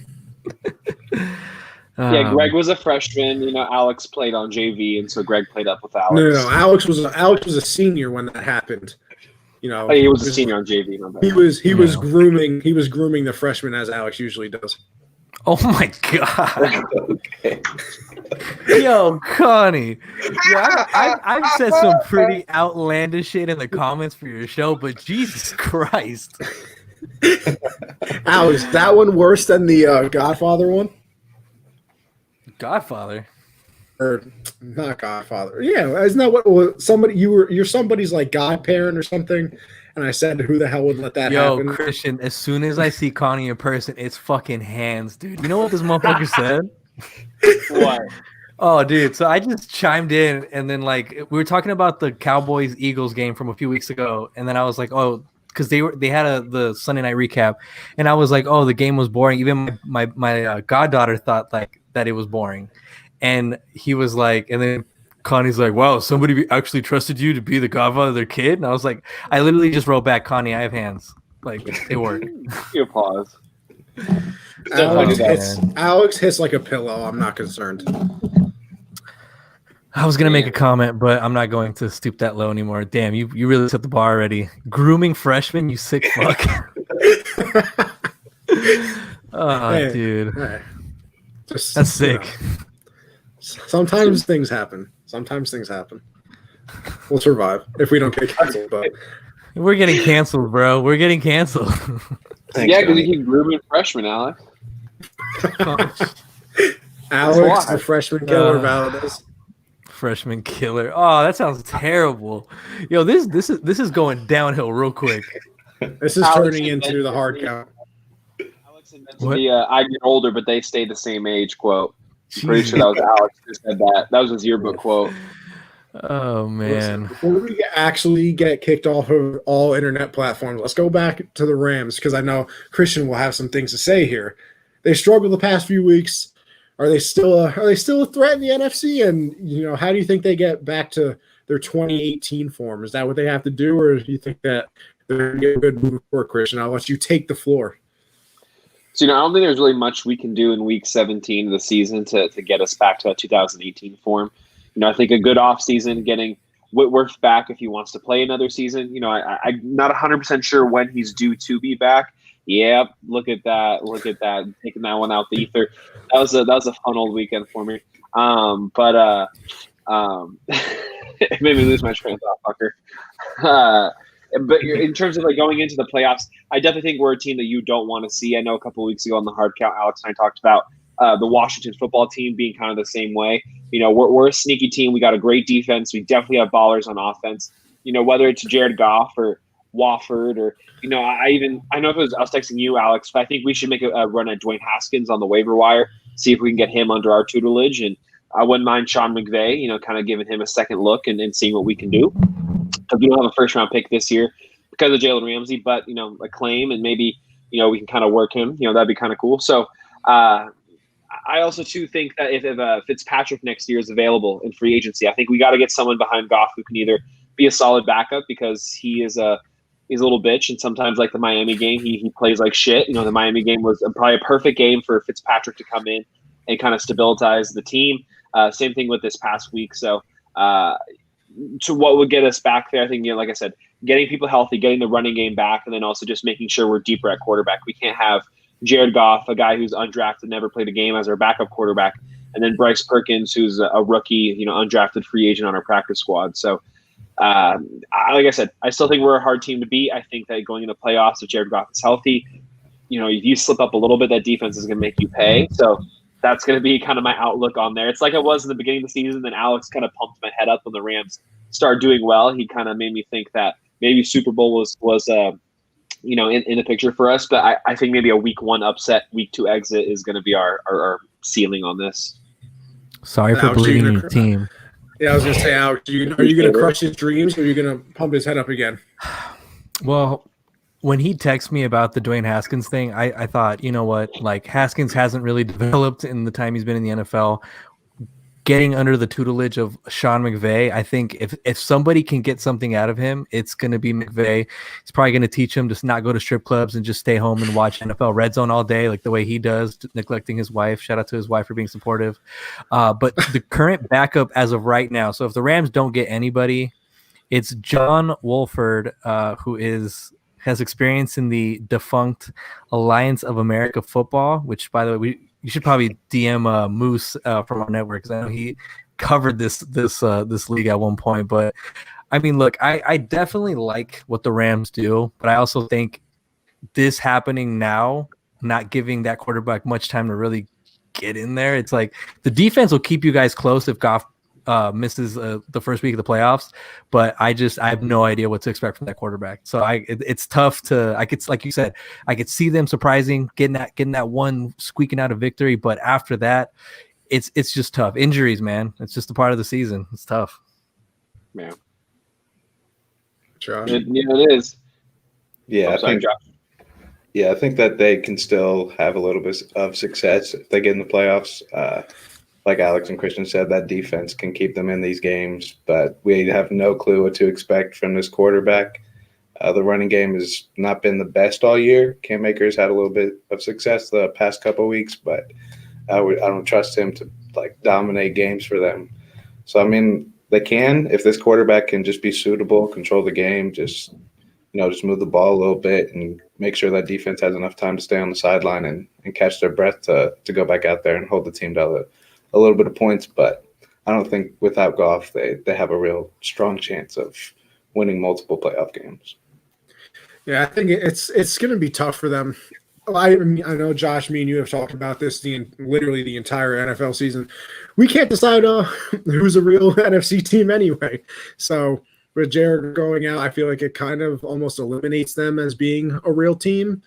Yeah, Greg was a freshman. Alex played on JV, and so Greg played up with Alex. No. Alex was a senior when that happened. He was a senior on JV. He was grooming the freshman as Alex usually does. Oh my god. Okay. Yo, Connie. I've said some pretty outlandish shit in the comments for your show, but Jesus Christ. Alex, that one worse than the Godfather one? Godfather? Or not Godfather. Yeah, isn't that what somebody you're somebody's like godparent or something? And I said, who the hell would let that happen? Yo, Christian, as soon as I see Connie in person, it's fucking hands, dude. You know what this motherfucker said? What? Oh, dude. So I just chimed in, and then we were talking about the Cowboys-Eagles game from a few weeks ago, and then I was like, oh, because they had the Sunday night recap, and I was like, oh, the game was boring. Even my goddaughter thought that it was boring, and he was like, and then Connie's like, wow, somebody actually trusted you to be the godfather of their kid, and I was like, I literally just wrote back, Connie, I have hands, they work. You pause. Alex hits like a pillow. I'm not concerned. I was gonna make a comment, but I'm not going to stoop that low anymore. Damn, you really set the bar already. Grooming freshmen, you sick fuck. Oh, dude, hey. That's sick. Sometimes things happen. We'll survive if we don't get canceled. But we're getting canceled, bro. We're getting canceled. Yeah, because you keep grooming freshmen, Alex. Alex, the freshman killer, Valadez. Freshman killer. Oh, that sounds terrible. Yo, this is going downhill real quick. This is turning into the hard count. Alex invented the "I get older, but they stay the same age" quote. I'm pretty sure that was Alex who said that. That was his yearbook quote. Oh man! Before we actually get kicked off of all internet platforms, let's go back to the Rams because I know Christian will have some things to say here. They struggled the past few weeks. Are they still a threat in the NFC? And how do you think they get back to their 2018 form? Is that what they have to do, or do you think that they're going to get a good move forward, Christian? I'll let you take the floor. So, I don't think there's really much we can do in Week 17 of the season to get us back to that 2018 form. I think a good offseason, getting Whitworth back if he wants to play another season. I'm not 100% sure when he's due to be back. Yep, look at that, taking that one out the ether. That was a fun old weekend for me. It made me lose my train of thought, fucker. But in terms of going into the playoffs, I definitely think we're a team that you don't want to see. I know a couple of weeks ago on the hard count, Alex and I talked about the Washington football team being kind of the same way. We're a sneaky team. We got a great defense. We definitely have ballers on offense. Whether it's Jared Goff or Wofford or I know if I was texting you, Alex, but I think we should make a run at Dwayne Haskins on the waiver wire, see if we can get him under our tutelage. And I wouldn't mind Sean McVay, kind of giving him a second look and seeing what we can do. Because we don't have a first round pick this year because of Jalen Ramsey, but a claim and maybe we can kind of work him. That'd be kind of cool. So I also too think that if Fitzpatrick next year is available in free agency, I think we got to get someone behind Goff who can either be a solid backup because he's a little bitch, and sometimes like the Miami game, he plays like shit. The Miami game was probably a perfect game for Fitzpatrick to come in and kind of stabilize the team. Same thing with this past week. So to what would get us back there, I think, like I said, getting people healthy, getting the running game back, and then also just making sure we're deeper at quarterback. We can't have Jared Goff, a guy who's undrafted, never played a game, as our backup quarterback. and then Bryce Perkins, who's a rookie, undrafted free agent on our practice squad. So, like I said, I still think we're a hard team to beat. I think that going into playoffs, if Jared Goff is healthy, if you slip up a little bit, that defense is going to make you pay. So that's going to be kind of my outlook on there. It's like it was in the beginning of the season. Then Alex kind of pumped my head up when the Rams started doing well. He kind of made me think that maybe Super Bowl was in the picture for us. But I think maybe a week 1 upset, week 2 exit is going to be our ceiling on this. Sorry for believing in your team. Yeah, I was going to say, Alex, are you going to crush his dreams, or are you going to pump his head up again? Well, when he texted me about the Dwayne Haskins thing, I thought, you know what? Like, Haskins hasn't really developed in the time he's been in the NFL. Getting under the tutelage of Sean McVay, I think if somebody can get something out of him, it's going to be McVay. He's probably going to teach him to not go to strip clubs and just stay home and watch NFL Red Zone all day, like the way he does, neglecting his wife. Shout out to his wife for being supportive. But the current backup as of right now, so if the Rams don't get anybody, it's John Wolford, who has experience in the defunct Alliance of America Football, which, by the way, you should probably DM Moose from our network, because I know he covered this league at one point. But I mean, look, I definitely like what the Rams do, but I also think this happening now, not giving that quarterback much time to really get in there. It's like the defense will keep you guys close if Goff misses the first week of the playoffs, but I have no idea what to expect from that quarterback. So it's tough to, like you said, I could see them surprising, getting that one, squeaking out a victory, but after that, it's just tough. Injuries, man. It's just a part of the season. It's tough. Yeah. Josh. It is. Yeah, I think that they can still have a little bit of success if they get in the playoffs. Like Alex and Christian said, that defense can keep them in these games, but we have no clue what to expect from this quarterback. The running game has not been the best all year. Cam Akers had a little bit of success the past couple of weeks, but I don't trust him to dominate games for them. So, I mean, they can, if this quarterback can just be suitable, control the game, just move the ball a little bit and make sure that defense has enough time to stay on the sideline and catch their breath to go back out there and hold the team to a little bit of points. But I don't think without Goff, they have a real strong chance of winning multiple playoff games. Yeah, I think it's going to be tough for them. I know, Josh, me and you have talked about this literally the entire NFL season. We can't decide who's a real NFC team anyway. So with Jared going out, I feel like it kind of almost eliminates them as being a real team,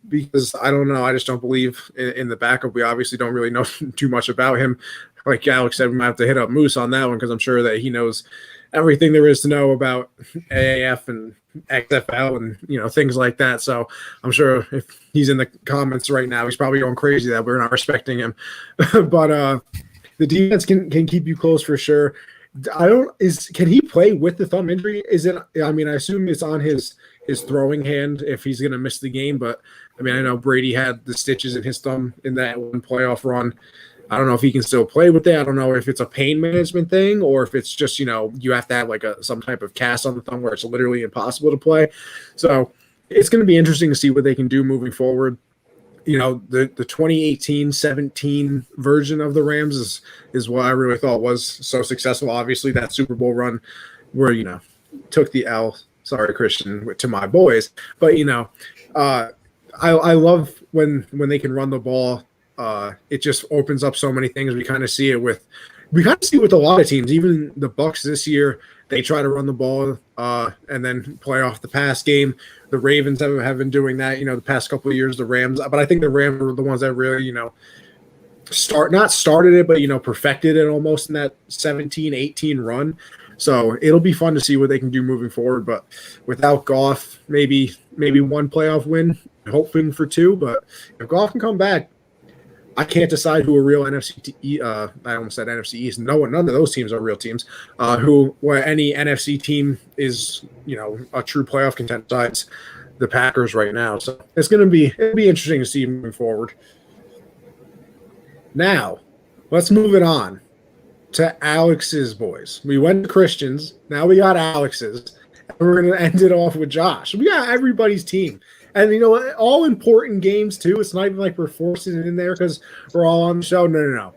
because I don't know. I just don't believe in the backup. We obviously don't really know too much about him. Like Alex said, we might have to hit up Moose on that one, because I'm sure that he knows everything there is to know about AAF and XFL and things like that. So I'm sure if he's in the comments right now, he's probably going crazy that we're not respecting him. But the defense can keep you close for sure. Can he play with the thumb injury? I assume it's on his throwing hand if he's going to miss the game. But I know Brady had the stitches in his thumb in that one playoff run. I don't know if he can still play with that. I don't know if it's a pain management thing or if it's just, you have to have some type of cast on the thumb where it's literally impossible to play. So it's going to be interesting to see what they can do moving forward. The 2018-17 version of the Rams is what I really thought was so successful. Obviously, that Super Bowl run where, took the L, sorry, Christian, to my boys. But, I love when they can run the ball. It just opens up so many things. We kind of see it with a lot of teams. Even the Bucs this year, they try to run the ball and then play off the pass game. The Ravens have been doing that, the past couple of years. The Rams, but I think the Rams were the ones that really, not started it, but perfected it almost in that 17-18 run. So it'll be fun to see what they can do moving forward. But without Goff, maybe one playoff win, hoping for 2. But if Goff can come back, I can't decide who a real NFC. I almost said NFC East. None of those teams are real teams. Where any NFC team is, a true playoff contender besides the Packers right now. So it'll be interesting to see moving forward. Now, let's move it on to Alex's boys. We went to Christian's. Now we got Alex's. And we're going to end it off with Josh. We got everybody's team. And, all important games, too. It's not even like we're forcing it in there because we're all on the show. No.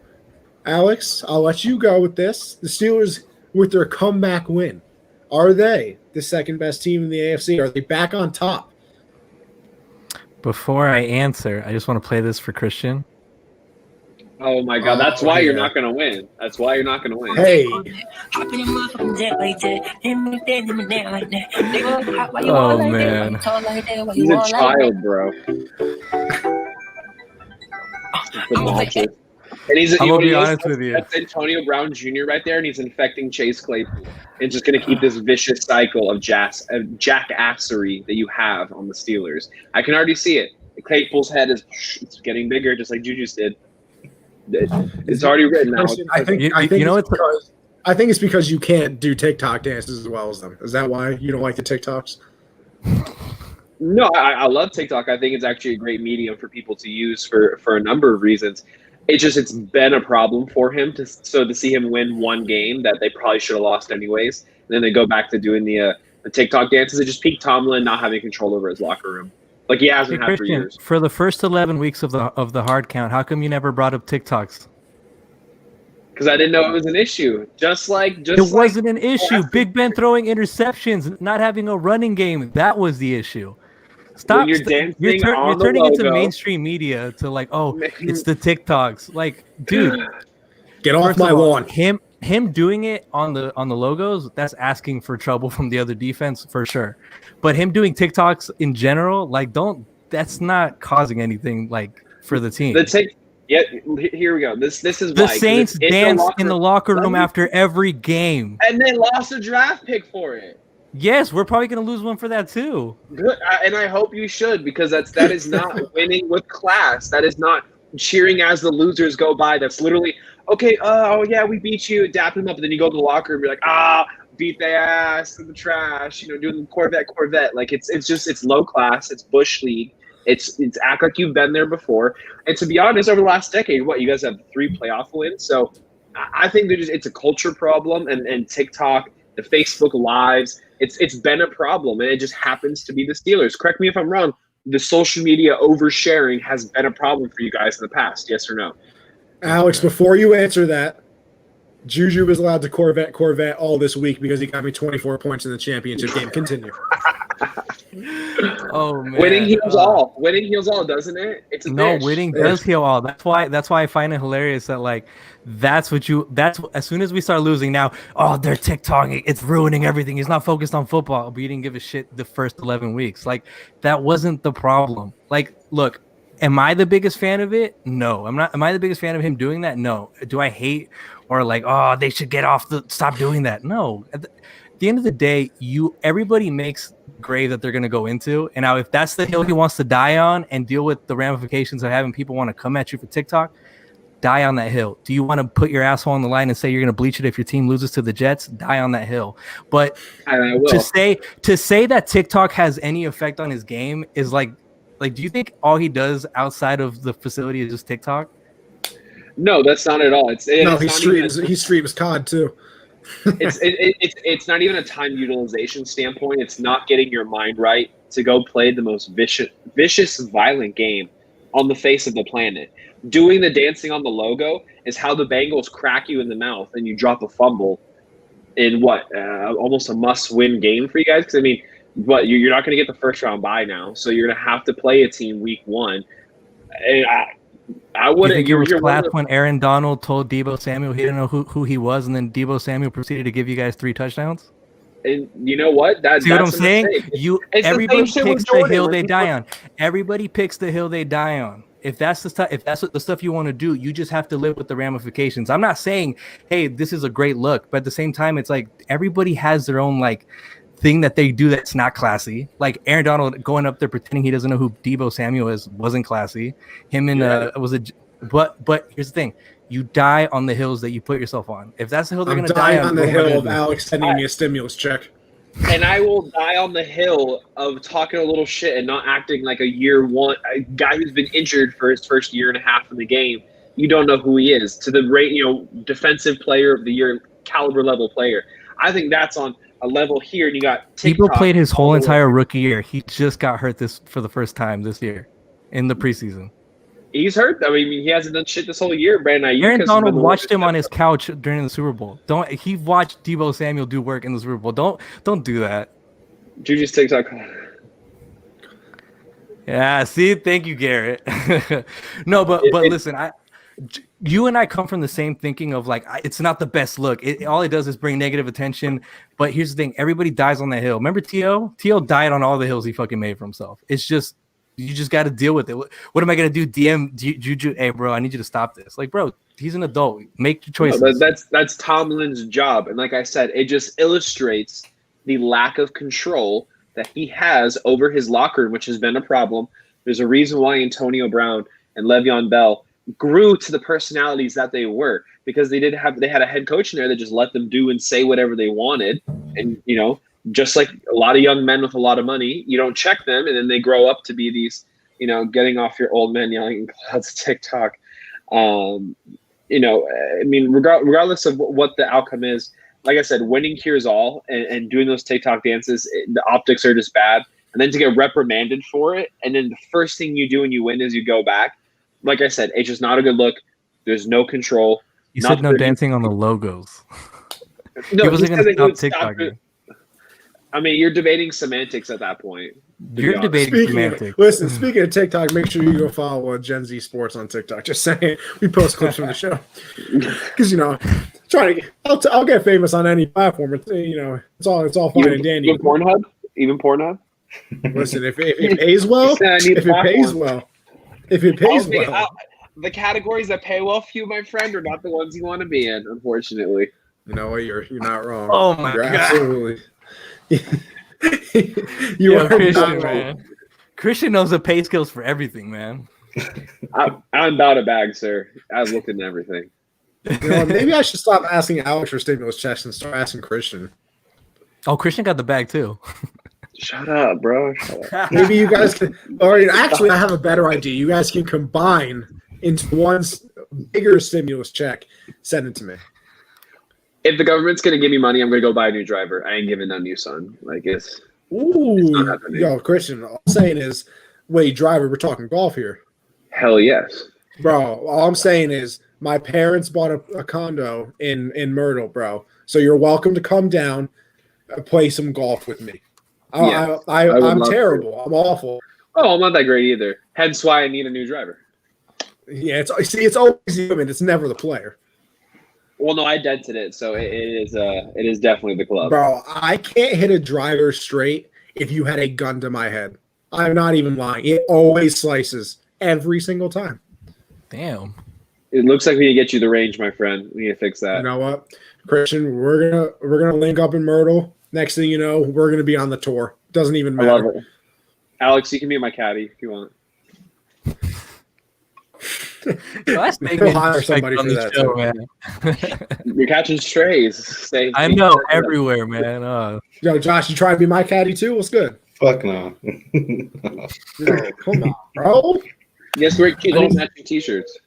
Alex, I'll let you go with this. The Steelers, with their comeback win, are they the second best team in the AFC? Are they back on top? Before I answer, I just want to play this for Christian. Oh my God, that's why you're not going to win. That's why you're not going to win. Hey. Oh, man. He's a child, bro. And he's, I'm going to be honest with you. That's Antonio Brown Jr. right there, and he's infecting Chase Claypool. And just going to keep this vicious cycle of jackassery that you have on the Steelers. I can already see it. Claypool's head is getting bigger, just like Juju's did. It's already written now. I think it's because you can't do TikTok dances as well as them. Is that why you don't like the TikToks? No, I love TikTok. I think it's actually a great medium for people to use for a number of reasons. It's been a problem for him to see him win one game that they probably should have lost anyways. And then they go back to doing the TikTok dances. It just peaked Tomlin not having control over his locker room. Like he hasn't had for years. For the first 11 weeks of the hard count, how come you never brought up TikToks? Because I didn't know it was an issue. It wasn't an issue. Big Ben throwing interceptions, not having a running game. That was the issue. Stop. You're turning into mainstream media to like, oh, it's the TikToks. Like, dude, get off my lawn. Him doing it on the logos, that's asking for trouble from the other defense for sure. But him doing TikToks in general, like, that's not causing anything like for the team. Here we go. This is the Saints dance in the locker room after every game, and they lost a draft pick for it. Yes, we're probably going to lose one for that too. Good, and I hope you should, because that is not winning with class. That is not cheering as the losers go by. That's literally okay. Oh yeah, we beat you. Dap them up, and then you go to the locker room. You're like, beat their ass in the trash. Doing the Corvette. Like it's low class. It's Bush League. It's act like you've been there before. And to be honest, over the last decade, you guys have 3 playoff wins. So I think it's a culture problem, and TikTok, the Facebook Lives. It's been a problem, and it just happens to be the Steelers. Correct me if I'm wrong. The social media oversharing has been a problem for you guys in the past. Yes or no? Alex, before you answer that, Juju was allowed to Corvette all this week because he got me 24 points in the championship game. Continue. Oh man, winning heals all. Winning heals all, doesn't it? Winning does heal all. That's why I find it hilarious that like that's as soon as we start losing now. Oh, they're TikToking. It's ruining everything. He's not focused on football. But you didn't give a shit the first 11 weeks. Like that wasn't the problem. Like, look. Am I the biggest fan of it? No, I'm not. Am I the biggest fan of him doing that? No. Do I hate or like, oh, they should stop doing that? No. At the end of the day, everybody makes grave that they're going to go into. And now if that's the hill he wants to die on and deal with the ramifications of having people want to come at you for TikTok, die on that hill. Do you want to put your asshole on the line and say you're going to bleach it if your team loses to the Jets? Die on that hill. But to say that TikTok has any effect on his game is like, do you think all he does outside of the facility is just TikTok? No, that's not at all. He streams COD too. It's not even a time utilization standpoint. It's not getting your mind right to go play the most vicious, violent game on the face of the planet. Doing the dancing on the logo is how the Bengals crack you in the mouth and you drop a fumble in almost a must-win game for you guys. Because I mean. But you're not going to get the first round bye now, so you're going to have to play a team week 1. And I wouldn't. You think it was class when Aaron Donald told Deebo Samuel he didn't know who he was, and then Deebo Samuel proceeded to give you guys 3 touchdhdowns? And you know what? See what I'm saying? Everybody picks the hill they die on. Everybody picks the hill they die on. If that's the stuff you want to do, you just have to live with the ramifications. I'm not saying, hey, this is a great look, but at the same time, it's like everybody has their own like thing that they do that's not classy. Like Aaron Donald going up there pretending he doesn't know who Deebo Samuel wasn't classy. But here's the thing: you die on the hills that you put yourself on. If that's the hill they're going to die on, the hill of Alex sending me a stimulus check. And I will die on the hill of talking a little shit and not acting like a guy who's been injured for his first year and a half in the game. You don't know who he is. To the defensive player of the year, caliber level player. I think that's on a level here, and you got TikTok. Deebo played his whole entire rookie year. He just got hurt for the first time this year in the preseason. He's hurt. I mean, he hasn't done shit this whole year. Brandon Ayuk. Aaron Donald watched him on his couch during the Super Bowl. He watched Deebo Samuel do work in the Super Bowl. Don't do that. Juju's TikTok. Yeah, see, thank you, Garrett. No, but listen, you and I come from the same thinking of like it's not the best look. All it does is bring negative attention. But here's the thing: everybody dies on that hill. Remember T.O.? T.O. died on all the hills he fucking made for himself. It's just you just got to deal with it. What am I gonna do? DM Juju? Hey, bro, I need you to stop this. Like, bro, he's an adult. Make your choices. No, that's Tomlin's job, and like I said, it just illustrates the lack of control that he has over his locker room, which has been a problem. There's a reason why Antonio Brown and Le'Veon Bell grew to the personalities that they were, because they had a head coach in there that just let them do and say whatever they wanted. And, just like a lot of young men with a lot of money, you don't check them, and then they grow up to be these, getting off your old men yelling in clouds TikTok. I mean, regardless of what the outcome is, like I said, winning cures all, and doing those TikTok dances, the optics are just bad. And then to get reprimanded for it, and then the first thing you do when you win is you go back. Like I said, it's just not a good look. There's no control. You said no dancing on the logos. No, he wasn't going to stop TikTok. I mean, you're debating semantics at that point. You're debating semantics. Listen, speaking of TikTok, make sure you go follow Gen Z Sports on TikTok. Just saying, we post clips from the show because I'll get famous on any platform. It's all fine and dandy. Even Pornhub. Listen, if it pays well, if it pays well. The categories that pay well for you, my friend, are not the ones you want to be in, unfortunately. You know what? You're not wrong. Oh my God. Absolutely. Are Christian, man. Christian knows the pay skills for everything, man. I'm about a bag, sir. I've looked into everything. Maybe I should stop asking Alex for stimulus checks and start asking Christian. Oh, Christian got the bag too. Shut up, bro. Shut up. Maybe you guys can. Or actually, I have a better idea. You guys can combine into one bigger stimulus check. Send it to me. If the government's gonna give me money, I'm gonna go buy a new driver. I ain't giving no new son. Like it's. Ooh, it's not happening. Yo, Christian. All I'm saying is, wait, driver. We're talking golf here. Hell yes, bro. All I'm saying is, my parents bought a condo in Myrtle, bro. So you're welcome to come down, play some golf with me. I'm terrible. I'm awful. Oh, I'm not that great either. Hence why I need a new driver. Yeah, it's always the women. It's never the player. Well, no, I dented it, so it is definitely the club. Bro, I can't hit a driver straight if you had a gun to my head. I'm not even lying. It always slices every single time. Damn. It looks like we need to get you the range, my friend. We need to fix that. You know what, Christian? We're gonna link up in Myrtle. Next thing you know, we're gonna be on the tour. Doesn't even matter. I love it. Alex, you can be my caddy if you want. We'll hire somebody for that show, man. You're catching strays. I know everywhere, man. Yo, Josh, you trying to be my caddy too? What's good? Fuck no. Come on, bro. Yes, we're cute little matching t-shirts.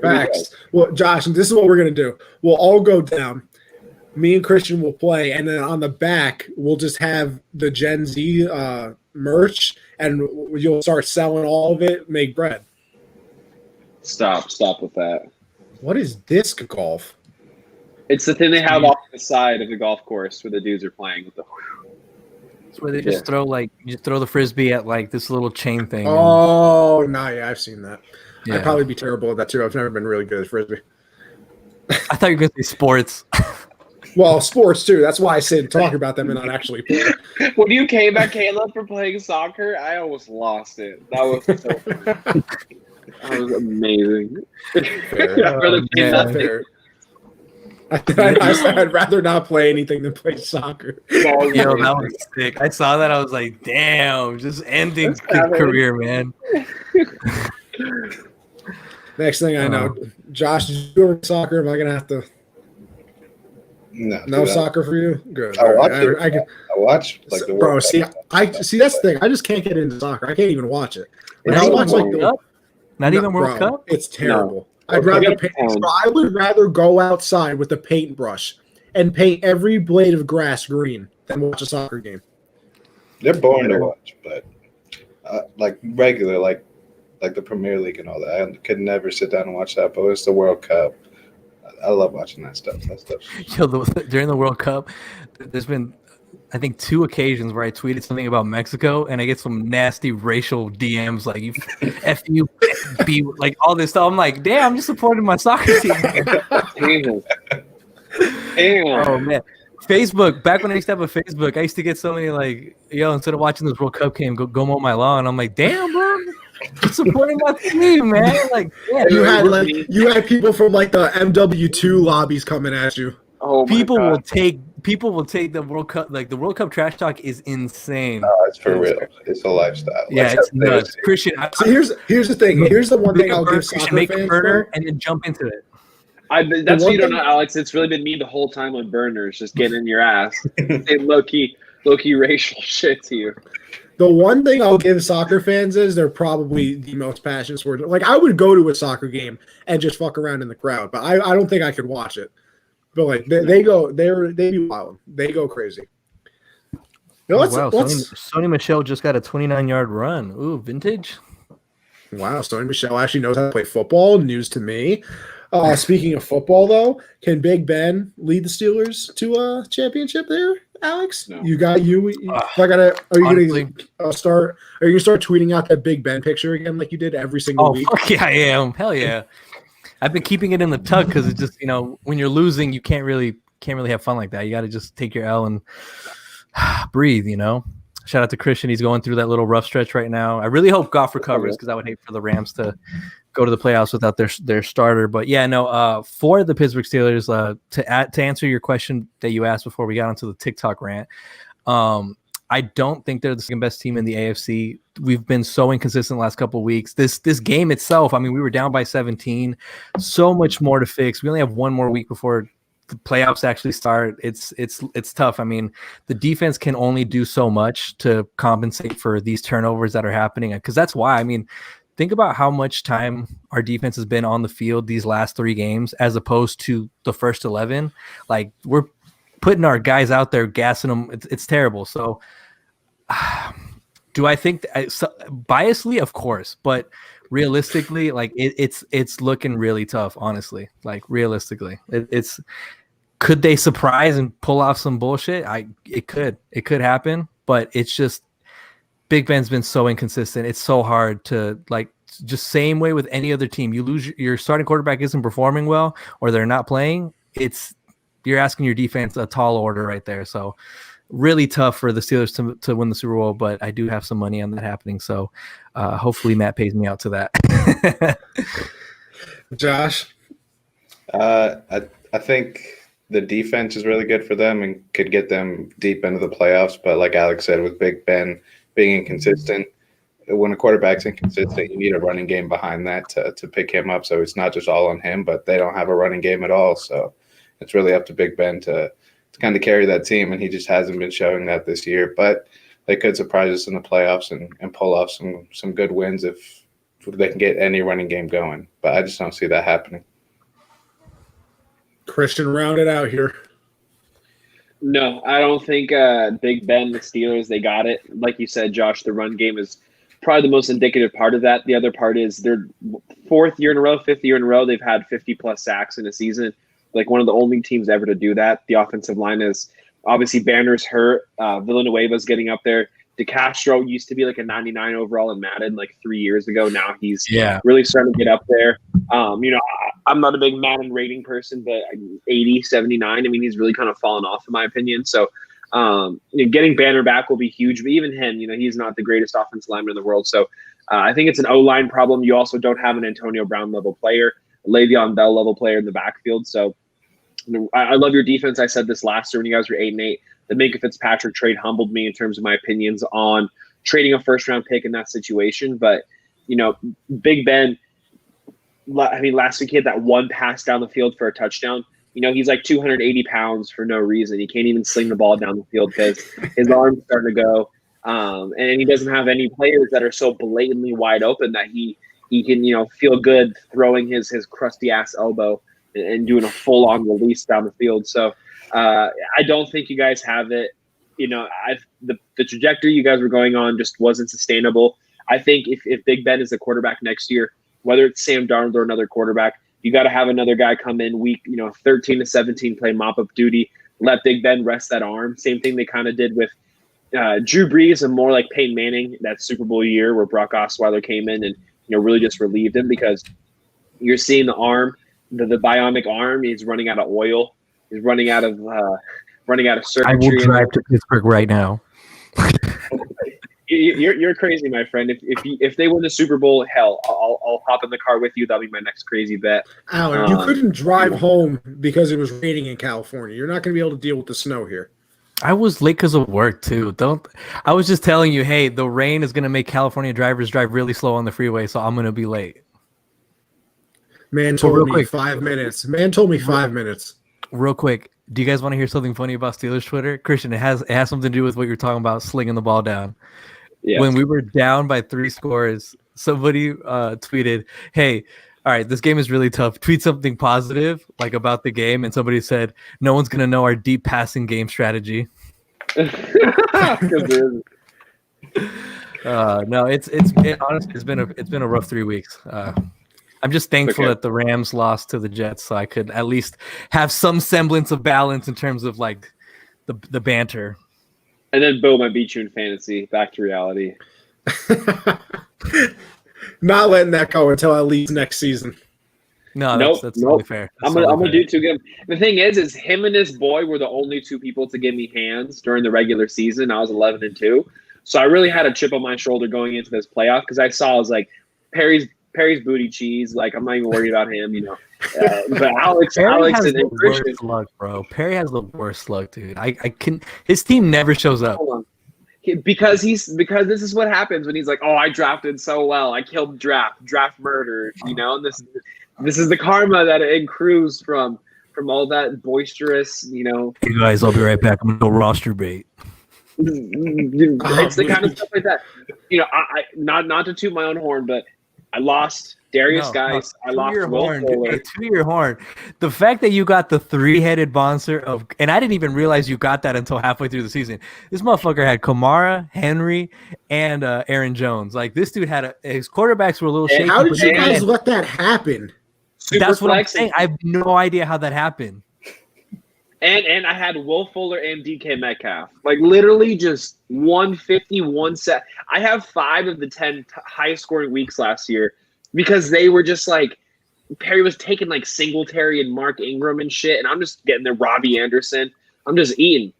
Facts. Well, Josh, this is what we're gonna do. We'll all go down. Me and Christian will play, and then on the back we'll just have the Gen Z merch, and you'll start selling all of it. Make bread. Stop with that. What is disc golf? It's the thing they have off the side of the golf course where the dudes are playing with the. It's where they just throw the frisbee at like this little chain thing. Oh, no, yeah, I've seen that. Yeah. I'd probably be terrible at that too. I've never been really good at frisbee. I thought you were going to say sports. Well, sports too. That's why I said talk about them and not actually play. When you came at Caleb for playing soccer, I almost lost it. That was so funny. That was amazing. Fair. I'd rather not play anything than play soccer. Yo, that was sick. I saw that. I was like, damn, just ending career, man. Next thing I know, Josh, did you ever soccer? Am I going to have to? No soccer for you? Good. I watch like the bro. See, that's the thing. I just can't get into soccer. I can't even watch it. When I watch not even World Cup. It's terrible. No. I would rather go outside with a paintbrush and paint every blade of grass green than watch a soccer game. They're boring to watch, but like regular, like like the Premier League and all that. I could never sit down and watch that, but it's the World Cup. I love watching that stuff. During the World Cup, there's been, I think, 2 occasions where I tweeted something about Mexico and I get some nasty racial DMs like, you F you, be like all this stuff. I'm like, damn, I'm just supporting my soccer team. Damn. Oh, man. Facebook, back when I used to have a Facebook, I used to get so many like, yo, instead of watching this World Cup game, go mow my lawn. I'm like, damn, bro, you're supporting my team, man. Like, yeah, you had people from like the MW2 lobbies coming at you. Oh, people will take the World Cup. Like the World Cup trash talk is insane. It's for real. It's a lifestyle. Yeah, it's nuts. Christian, so here's the thing. Here's the one thing I'll give Christian, make a burner and then jump into it. That's what you don't know, Alex. It's really been me the whole time with burners, just getting in your ass. low key racial shit to you. The one thing I'll give soccer fans is they're probably the most passionate sport. Like I would go to a soccer game and just fuck around in the crowd, but I don't think I could watch it. But like they be wild. They go crazy. Wow, Sony Michel just got a 29-yard run. Ooh, vintage. Wow, Sony Michel actually knows how to play football. News to me. Speaking of football, though, can Big Ben lead the Steelers to a championship there, Alex? No. Are you gonna start tweeting out that Big Ben picture again like you did every single week? Fuck yeah, I am. Hell yeah. I've been keeping it in the tuck because it's just, when you're losing, you can't really have fun like that. You got to just take your L and breathe, Shout out to Christian. He's going through that little rough stretch right now. I really hope Goff recovers because I would hate for the Rams to go to the playoffs without their starter. But yeah, no. For the Pittsburgh Steelers, to answer your question that you asked before we got onto the TikTok rant, I don't think they're the second best team in the AFC. We've been so inconsistent the last couple of weeks. This game itself, I mean, we were down by 17. So much more to fix. We only have one more week before the playoffs actually start. It's tough. I mean, the defense can only do so much to compensate for these turnovers that are happening. Because that's why, I mean, think about how much time our defense has been on the field these last 3 games as opposed to the first 11. Like, we're putting our guys out there, gassing them. It's terrible. So do I think biasly? Of course. But realistically, like it's looking really tough, honestly. Like realistically, it's could they surprise and pull off some bullshit? It could happen, but it's just Big Ben's been so inconsistent. It's so hard to just same way with any other team. You lose your starting quarterback isn't performing well or they're not playing. You're asking your defense a tall order right there. So really tough for the Steelers to win the Super Bowl, but I do have some money on that happening. So hopefully Matt pays me out to that. Josh? I think the defense is really good for them and could get them deep into the playoffs. But like Alex said, with Big Ben being inconsistent, when a quarterback's inconsistent, you need a running game behind that to pick him up. So it's not just all on him, but they don't have a running game at all. So it's really up to Big Ben to kind of carry that team, and he just hasn't been showing that this year. But they could surprise us in the playoffs and pull off some good wins if they can get any running game going. But I just don't see that happening. Christian, round it out here. No, I don't think Big Ben, the Steelers, they got it. Like you said, Josh, the run game is probably the most indicative part of that. The other part is their 5th year in a row, they've had 50-plus sacks in a season. Like one of the only teams ever to do that. The offensive line is obviously Banner's hurt. Villanueva's getting up there. DeCastro used to be like a 99 overall in Madden like 3 years ago. Now he's really starting to get up there. I'm not a big Madden rating person, but 80, 79. I mean, he's really kind of fallen off in my opinion. So getting Banner back will be huge. But even him, he's not the greatest offensive lineman in the world. So I think it's an O-line problem. You also don't have an Antonio Brown level player, a Le'Veon Bell level player in the backfield. So I love your defense. I said this last year when you guys were 8-8. The Minkah Fitzpatrick trade humbled me in terms of my opinions on trading a first-round pick in that situation. But, Big Ben, I mean, last week he had that one pass down the field for a touchdown. He's like 280 pounds for no reason. He can't even sling the ball down the field because his arm's starting to go. And he doesn't have any players that are so blatantly wide open that he can, feel good throwing his crusty-ass elbow and doing a full-on release down the field. So I don't think you guys have it. The trajectory you guys were going on just wasn't sustainable. I think if Big Ben is the quarterback next year, whether it's Sam Darnold or another quarterback, you got to have another guy come in week 13 to 17, play mop-up duty, let Big Ben rest that arm. Same thing they kind of did with Drew Brees and more like Peyton Manning that Super Bowl year where Brock Osweiler came in and really just relieved him, because you're seeing the arm, the bionic arm. He's running out of oil. He's running out of circuitry. I will drive to Pittsburgh right now. You're crazy, my friend. If they win the Super Bowl, hell, I'll hop in the car with you. That'll be my next crazy bet. Alan, you couldn't drive home because it was raining in California. You're not going to be able to deal with the snow here. I was late because of work too. I was just telling you, hey, the rain is going to make California drivers drive really slow on the freeway, so I'm going to be late. Man told me 5 minutes. Man told me 5 minutes. Real quick, do you guys want to hear something funny about Steelers Twitter? Christian, it has something to do with what you're talking about, slinging the ball down. Yes. When we were down by 3 scores, somebody tweeted, hey, all right, this game is really tough. Tweet something positive, like about the game. And somebody said, no one's going to know our deep passing game strategy. No, honestly, it's been a rough 3 weeks. I'm just thankful that the Rams lost to the Jets, so I could at least have some semblance of balance in terms of like the banter. And then boom, I beat you in fantasy. Back to reality. Not letting that go until at least next season. No, that's totally fair. I'm gonna do 2 games. The thing is him and his boy were the only 2 people to give me hands during the regular season. I was 11-2, so I really had a chip on my shoulder going into this playoff because I was like, Perry's booty cheese. Like, I'm not even worried about him, But Alex has and the Christian, worst luck, bro. Perry has the worst luck, dude. His team never shows up. Because this is what happens when he's like, oh, I drafted so well, I killed draft murder, and this is the karma that it accrues from all that boisterous, Hey guys, I'll be right back. I'm gonna go roster bait. It's the kind of stuff like that. I not to toot my own horn, but I lost Darius Guice. I lost Will Fuller. To your horn. The fact that you got the 3-headed monster and I didn't even realize you got that until halfway through the season. This motherfucker had Kamara, Henry, and Aaron Jones. Like, this dude had his quarterbacks were a little shaky. How did you guys let that happen? That's what I'm saying. I have no idea how that happened. And I had Will Fuller and DK Metcalf. Like, literally just 150, 1 set. I have 5 of the 10 highest scoring weeks last year because they were just like, Perry was taking like Singletary and Mark Ingram and shit, and I'm just getting there Robbie Anderson. I'm just eating.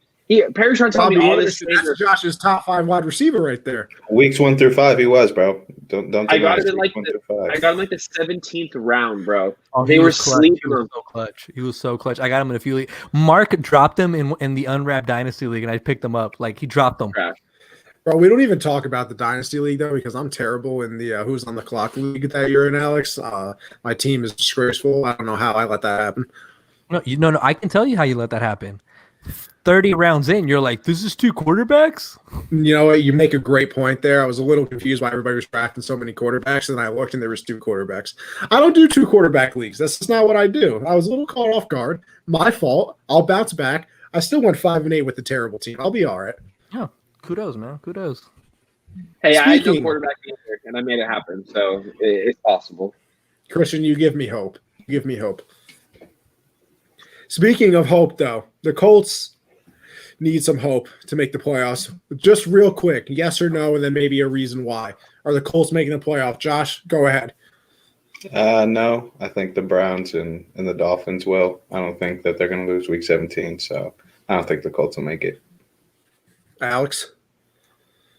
Perry's trying to tell me all this. That's Josh's top 5 wide receiver right there. Weeks 1 through 5, he was, bro. Don't. I got him in like the 17th round, bro. Oh, they were sleeping. He was so clutch. He was so clutch. I got him in a few leagues. Mark dropped him in the Unwrapped Dynasty League, and I picked him up. Like, he dropped them. Bro, we don't even talk about the Dynasty League, though, because I'm terrible in the Who's on the Clock League that you're in, Alex. My team is disgraceful. I don't know how I let that happen. No, I can tell you how you let that happen. 30 rounds in, you're like, this is 2 quarterbacks? You know what? You make a great point there. I was a little confused why everybody was drafting so many quarterbacks, and I looked and there was 2 quarterbacks. I don't do 2 quarterback leagues. That's just not what I do. I was a little caught off guard. My fault. I'll bounce back. I still went 5-8 with the terrible team. I'll be all right. Yeah, kudos, man. Kudos. Hey, I had no quarterback either, and I made it happen, so it's possible. Christian, you give me hope. Give me hope. Speaking of hope, though, the Colts need some hope to make the playoffs. Just real quick, yes or no, and then maybe a reason why. Are the Colts making the playoff? Josh, go ahead. No, I think the Browns and the Dolphins will. I don't think that they're going to lose Week 17, so I don't think the Colts will make it. Alex?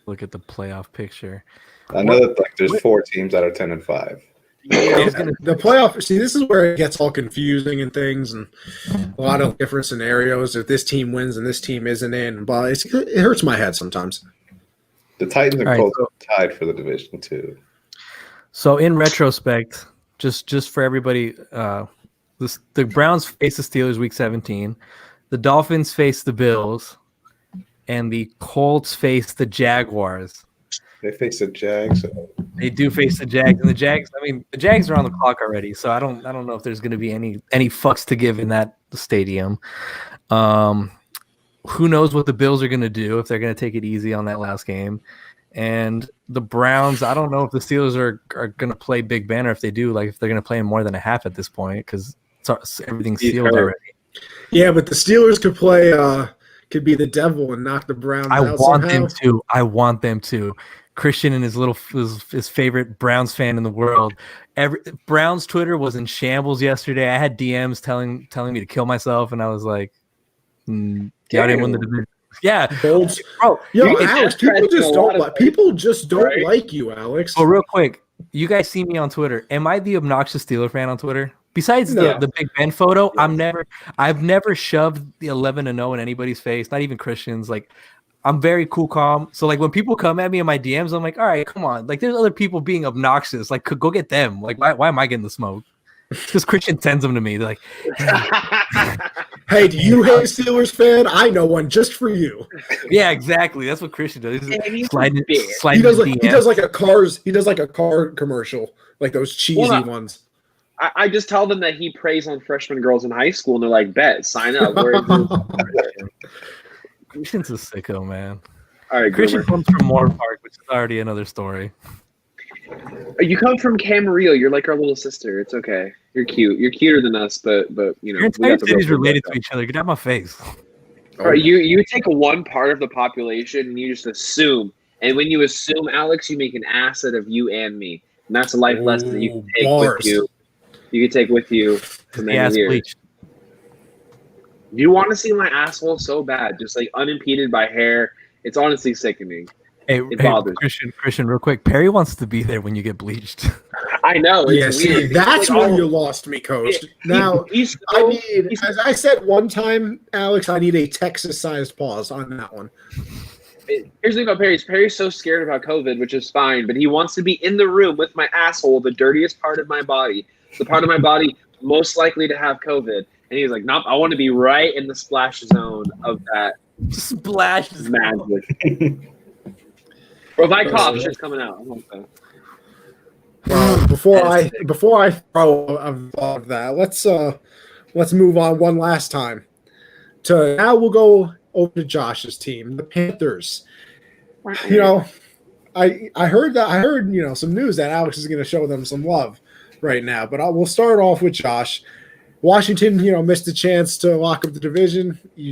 Look at the playoff picture. I know that there's 4 teams that are 10-5. Yeah, the playoff. See, this is where it gets all confusing and things, and a lot of different scenarios. If this team wins and this team isn't in, but it hurts my head sometimes. The Titans and Colts are tied for the division too. So, in retrospect, just for everybody, the Browns face the Steelers Week 17, the Dolphins face the Bills, and the Colts face the Jaguars. They face the Jags. They do face the Jags, and the Jags. I mean, the Jags are on the clock already, so I don't know if there's going to be any fucks to give in that stadium. Who knows what the Bills are going to do, if they're going to take it easy on that last game, And the Browns, I don't know if the Steelers are going to play Big Ben, or if they do, like if they're going to play in more than a half at this point, because everything's sealed already. Yeah, but the Steelers could play could be the devil and knock the Browns out somehow. I want them to. Christian and his favorite Browns fan in the world. Browns Twitter was in shambles yesterday. I had DMs telling me to kill myself, and I was like, "Y'all didn't win the division." Yeah, bro. Yo, Alex, people just don't like you, Alex. Oh, real quick, you guys see me on Twitter. Am I the obnoxious Steeler fan on Twitter? Besides the Big Ben photo, I've never shoved the 11-0 in anybody's face, not even Christians. Like, I'm very cool, calm. So like when people come at me in my DMs, I'm like, all right, come on. Like there's other people being obnoxious. Like go get them. Like why am I getting the smoke? Because Christian sends them to me. They're like, hey, do you hate Steelers fan? I know one just for you. Yeah, exactly. That's what Christian does. He does like a car commercial, like those cheesy ones. I just tell them that he preys on freshman girls in high school, and they're like, bet, sign up. Christian's a sicko, man. All right, Christian comes from Moore Park, which is already another story. You come from Camarillo. You're like our little sister. It's okay. You're cute. You're cuter than us, but you know. Your entire city's related to each other. Get out of my face. All right, you take one part of the population and you just assume. And when you assume, Alex, you make an asset of you and me. And that's a life lesson that you can take with you. You can take with you for many years. Bleached. You want to see my asshole so bad, just like unimpeded by hair. It's honestly sickening. Hey, Christian, real quick. Perry wants to be there when you get bleached. I know. See, that's like, where you lost me, Coach. Now, as I said one time, Alex, I need a Texas-sized pause on that one. Here's the thing about Perry. Perry's so scared about COVID, which is fine, but he wants to be in the room with my asshole, the dirtiest part of my body, the part of my body most likely to have COVID. And he's like, nope, I want to be right in the splash zone of that. Splash magic. Bro, if I cough, shit's coming out. Before I throw a thought of that, let's move on one last time. Now we'll go over to Josh's team, the Panthers. You know, I heard some news that Alex is going to show them some love right now, but we'll start off with Josh. Washington, missed a chance to lock up the division. Do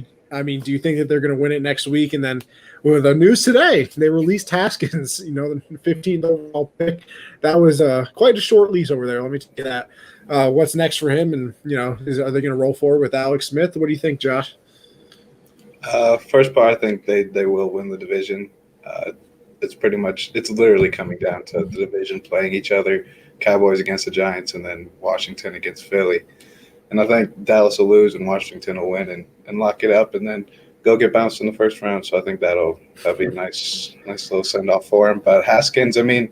you think that they're going to win it next week? And then with the news today, they released Haskins, the 15th overall pick. That was quite a short lease over there. Let me tell you that. What's next for him? And, are they going to roll forward with Alex Smith? What do you think, Josh? First part, I think they will win the division. It's literally coming down to the division playing each other, Cowboys against the Giants, and then Washington against Philly. And I think Dallas will lose and Washington will win and lock it up and then go get bounced in the first round. So I think that'll be a nice little send-off for him. But Haskins, he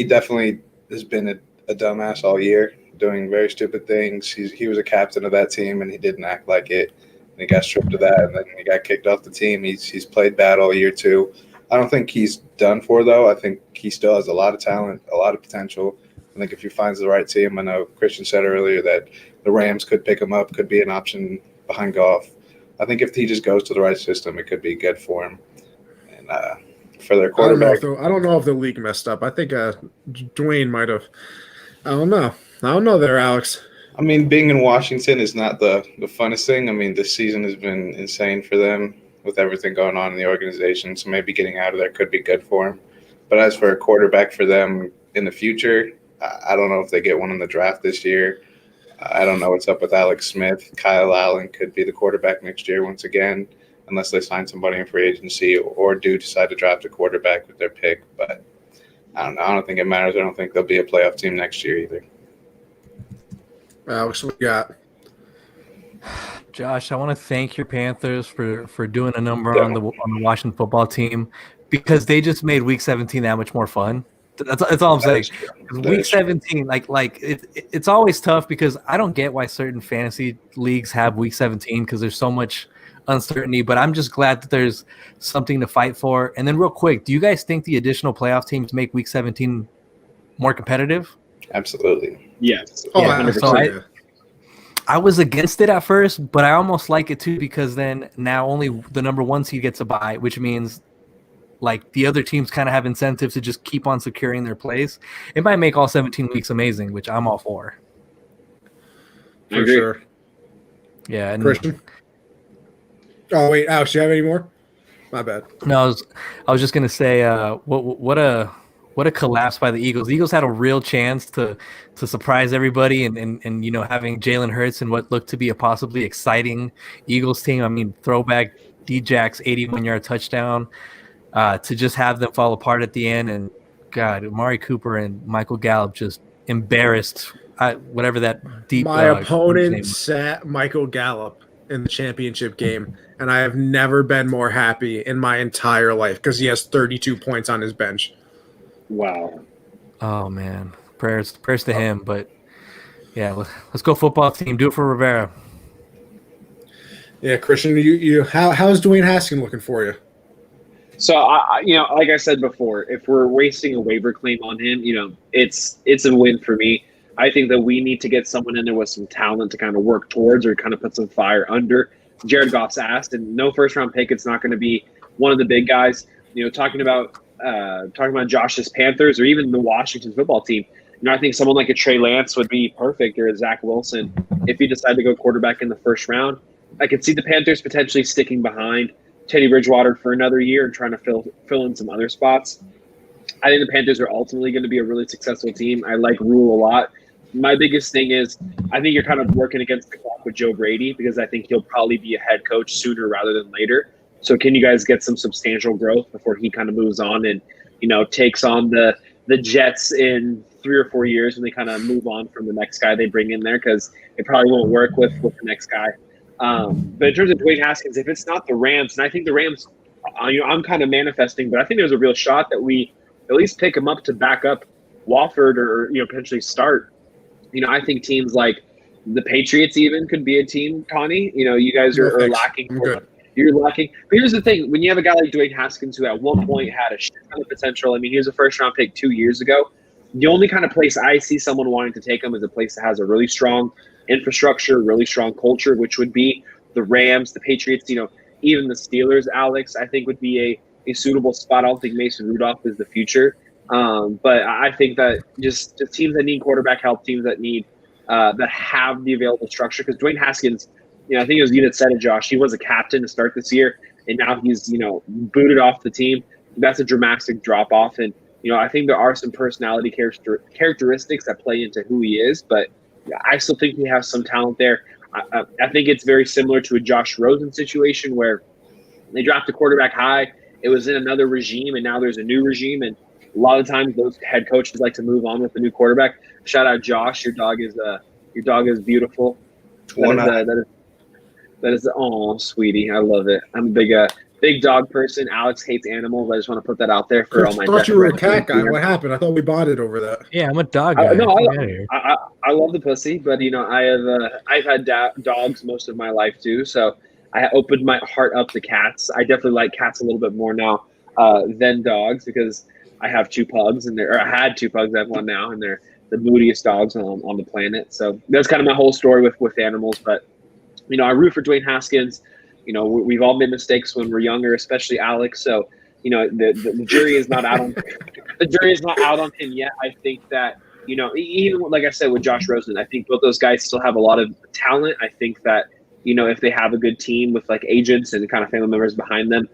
definitely has been a dumbass all year, doing very stupid things. He was a captain of that team, and he didn't act like it. And he got stripped of that, and then he got kicked off the team. He's played bad all year too. I don't think he's done for, though. I think he still has a lot of talent, a lot of potential. I think if he finds the right team, I know Christian said earlier that the Rams could pick him up, could be an option behind Goff. I think if he just goes to the right system, it could be good for him. And for their quarterback, I don't know if the league messed up. I think Dwayne might have. I don't know there, Alex. Being in Washington is not the funnest thing. This season has been insane for them with everything going on in the organization. So maybe getting out of there could be good for him. But as for a quarterback for them in the future, I don't know if they get one in the draft this year. I don't know what's up with Alex Smith. Kyle Allen could be the quarterback next year once again, unless they sign somebody in free agency or do decide to draft a quarterback with their pick. But I don't know. I don't think it matters. I don't think they'll be a playoff team next year either. Alex, what we got? Josh, I want to thank your Panthers for doing a number on the Washington football team, because they just made Week 17 that much more fun. That's all I'm saying. Week 17, it's always tough because I don't get why certain fantasy leagues have Week 17 because there's so much uncertainty. But I'm just glad that there's something to fight for. And then, real quick, do you guys think the additional playoff teams make Week 17 more competitive? Absolutely. Yes. Oh, yeah. So I was against it at first, but I almost like it too because then now only the number one seed gets a bye, which means like the other teams kind of have incentive to just keep on securing their place, it might make all 17 weeks amazing, which I'm all for. For sure. Yeah. And Christian? Oh, wait, Alex, do you have any more? My bad. No, I was just gonna say, what a collapse by the Eagles. The Eagles had a real chance to surprise everybody, and having Jalen Hurts and what looked to be a possibly exciting Eagles team. I mean, throwback D-Jack's 81-yard touchdown, to just have them fall apart at the end, and God, Amari Cooper and Michael Gallup just embarrassed whatever that deep. My opponent sat Michael Gallup in the championship game, and I have never been more happy in my entire life because he has 32 points on his bench. Wow. Oh man, prayers to him. But yeah, let's go football team. Do it for Rivera. Yeah, Christian, how's Dwayne Haskins looking for you? So like I said before, if we're wasting a waiver claim on him, it's a win for me. I think that we need to get someone in there with some talent to kind of work towards or kind of put some fire under Jared Goff's ass. And no first round pick. It's not going to be one of the big guys. Talking about Josh's Panthers or even the Washington football team. I think someone like a Trey Lance would be perfect, or a Zach Wilson if you decide to go quarterback in the first round. I could see the Panthers potentially sticking behind Teddy Bridgewater for another year and trying to fill in some other spots. I think the Panthers are ultimately going to be a really successful team. I like Rule a lot. My biggest thing is I think you're kind of working against the clock with Joe Brady because I think he'll probably be a head coach sooner rather than later. So can you guys get some substantial growth before he kind of moves on and, takes on the Jets in 3 or 4 years when they kind of move on from the next guy they bring in there, because it probably won't work with the next guy. But in terms of Dwayne Haskins, if it's not the Rams, and I think the Rams, I'm kind of manifesting, but I think there's a real shot that we at least pick him up to back up Wofford or, potentially start. I think teams like the Patriots even could be a team, Connie. You guys are lacking. You're lacking. But here's the thing. When you have a guy like Dwayne Haskins who at one point had a shit ton of potential, I mean, he was a first-round pick 2 years ago. The only kind of place I see someone wanting to take him is a place that has a really strong infrastructure, really strong culture, which would be the Rams, the Patriots, even the Steelers, Alex, I think would be a suitable spot. I don't think Mason Rudolph is the future. But I think that just teams that need quarterback help, teams that need that have the available structure, because Dwayne Haskins, I think it was you that said it, Josh, he was a captain to start this year, and now he's, booted off the team. That's a dramatic drop off. And, I think there are some personality characteristics that play into who he is, but I still think he has some talent there. I think it's very similar to a Josh Rosen situation where they draft a quarterback high. It was in another regime, and now there's a new regime. And a lot of times those head coaches like to move on with the new quarterback. Shout out Josh. Your dog is beautiful. That is oh, sweetie. I love it. I'm a big dog person. Alex hates animals. I just want to put that out there for all my. I thought you were a cat guy. What happened? I thought we bonded over that. Yeah, I'm a dog guy. I love the pussy, but I've had dogs most of my life too. So I opened my heart up to cats. I definitely like cats a little bit more now than dogs because I have 2 pugs I had 2 pugs. I have one now, and they're the moodiest dogs on the planet. So that's kind of my whole story with animals. But I root for Dwayne Haskins. We've all made mistakes when we're younger, especially Alex. So, the jury is not out on the jury is not out on him yet. I think that, even like I said with Josh Rosen, I think both those guys still have a lot of talent. I think that, if they have a good team with like agents and kind of family members behind them,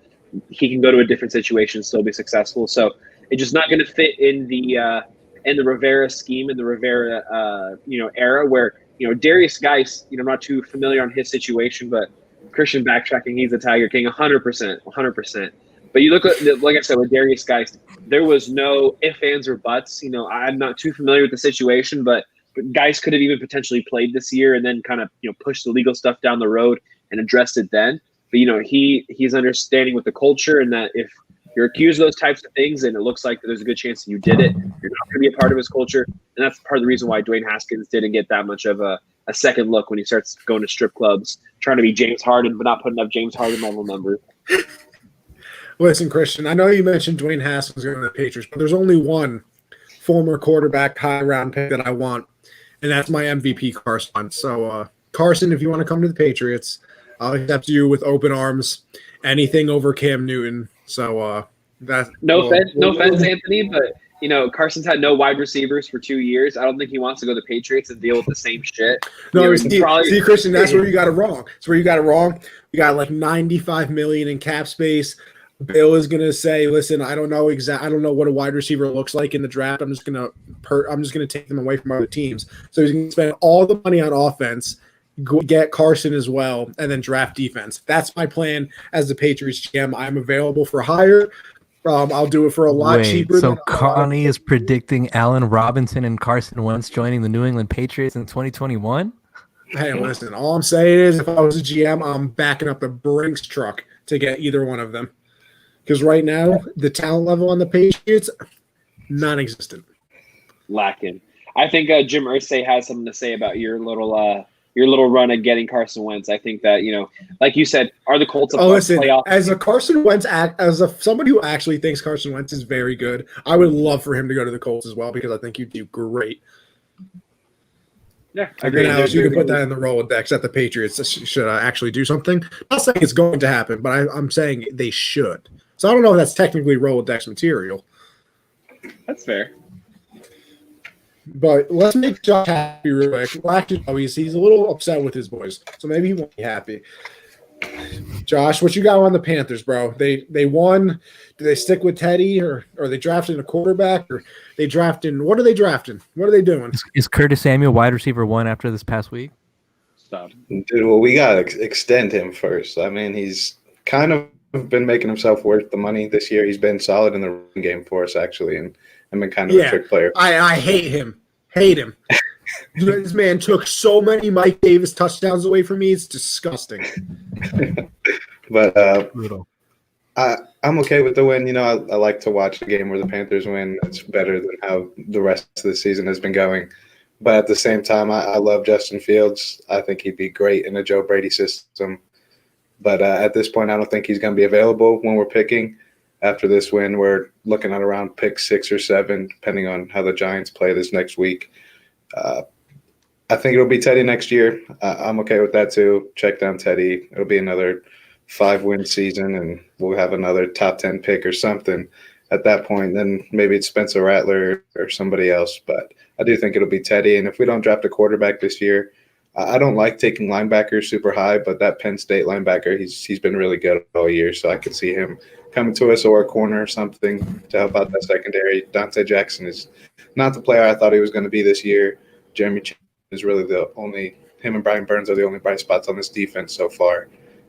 he can go to a different situation and still be successful. So it's just not going to fit in the Rivera scheme, in the Rivera era where Darius Geis, I'm not too familiar on his situation, but Christian backtracking, he's a Tiger King, 100%. But you look at, like I said, with Darius Geis, there was no ifs, ands, or buts. I'm not too familiar with the situation, but Geis could have even potentially played this year and then kind of pushed the legal stuff down the road and addressed it then. But he's understanding with the culture, and that if you're accused of those types of things and it looks like there's a good chance that you did it, you're not going to be a part of his culture. And that's part of the reason why Dwayne Haskins didn't get that much of a second look when he starts going to strip clubs, trying to be James Harden, but not putting up James Harden level numbers. Listen, Christian, I know you mentioned Dwayne Haskins going to the Patriots, but there's only one former quarterback high round pick that I want, and that's my MVP, Carson. So, Carson, if you want to come to the Patriots, I'll accept you with open arms. Anything over Cam Newton. So, No offense, Anthony, but Carson's had no wide receivers for 2 years. I don't think he wants to go to the Patriots and deal with the same shit. No, see, Christian, that's where you got it wrong. You got like $95 million in cap space. Bill is gonna say, "Listen, I don't know what a wide receiver looks like in the draft. I'm just gonna take them away from other teams." So he's gonna spend all the money on offense, get Carson as well, and then draft defense. That's my plan as the Patriots GM. I'm available for hire. I'll do it for a lot cheaper. So Connie is predicting Allen Robinson and Carson Wentz joining the New England Patriots in 2021. Hey, listen, all I'm saying is if I was a GM, I'm backing up the Brinks truck to get either one of them. Because right now, the talent level on the Patriots, non-existent. Lacking. I think Jim Irsay has something to say about your little run at getting Carson Wentz. I think that, like you said, are the Colts a playoff? As a Carson Wentz, somebody who actually thinks Carson Wentz is very good, I would love for him to go to the Colts as well because I think you'd do great. Yeah, I agree. You can put that in the Rolodex that the Patriots should actually do something. I'm not saying it's going to happen, but I'm saying they should. So I don't know if that's technically Rolodex material. That's fair. But let's make Josh happy real quick. Well, actually, he's a little upset with his boys, so maybe he won't be happy. Josh, what you got on the Panthers, bro? They won. Do they stick with Teddy, or are they drafting a quarterback, or they drafting? What are they drafting? What are they doing? Is Curtis Samuel wide receiver 1 after this past week? Stop. Dude, well, we gotta extend him first. I mean, he's kind of been making himself worth the money this year. He's been solid in the run game for us, actually, and been kind of a trick player. I hate him. This man took so many Mike Davis touchdowns away from me. It's disgusting. But brutal. I'm okay with the win. I like to watch a game where the Panthers win. It's better than how the rest of the season has been going. But at the same time, I love Justin Fields. I think he'd be great in a Joe Brady system. But at this point, I don't think he's going to be available when we're picking. After this win, we're looking at around pick 6 or 7, depending on how the Giants play this next week. I think it'll be Teddy next year. I'm okay with that too. Check down Teddy. It'll be another 5-win season, and we'll have another top 10 pick or something at that point. Then maybe it's Spencer Rattler or somebody else. But I do think it'll be Teddy. And if we don't draft a quarterback this year, I don't like taking linebackers super high, but that Penn State linebacker, he's been really good all year, so I could see him coming to us or a corner or something to help out that secondary. Dante Jackson is not the player I thought he was going to be this year. Jeremy Chin is really him and Brian Burns are the only bright spots on this defense so far.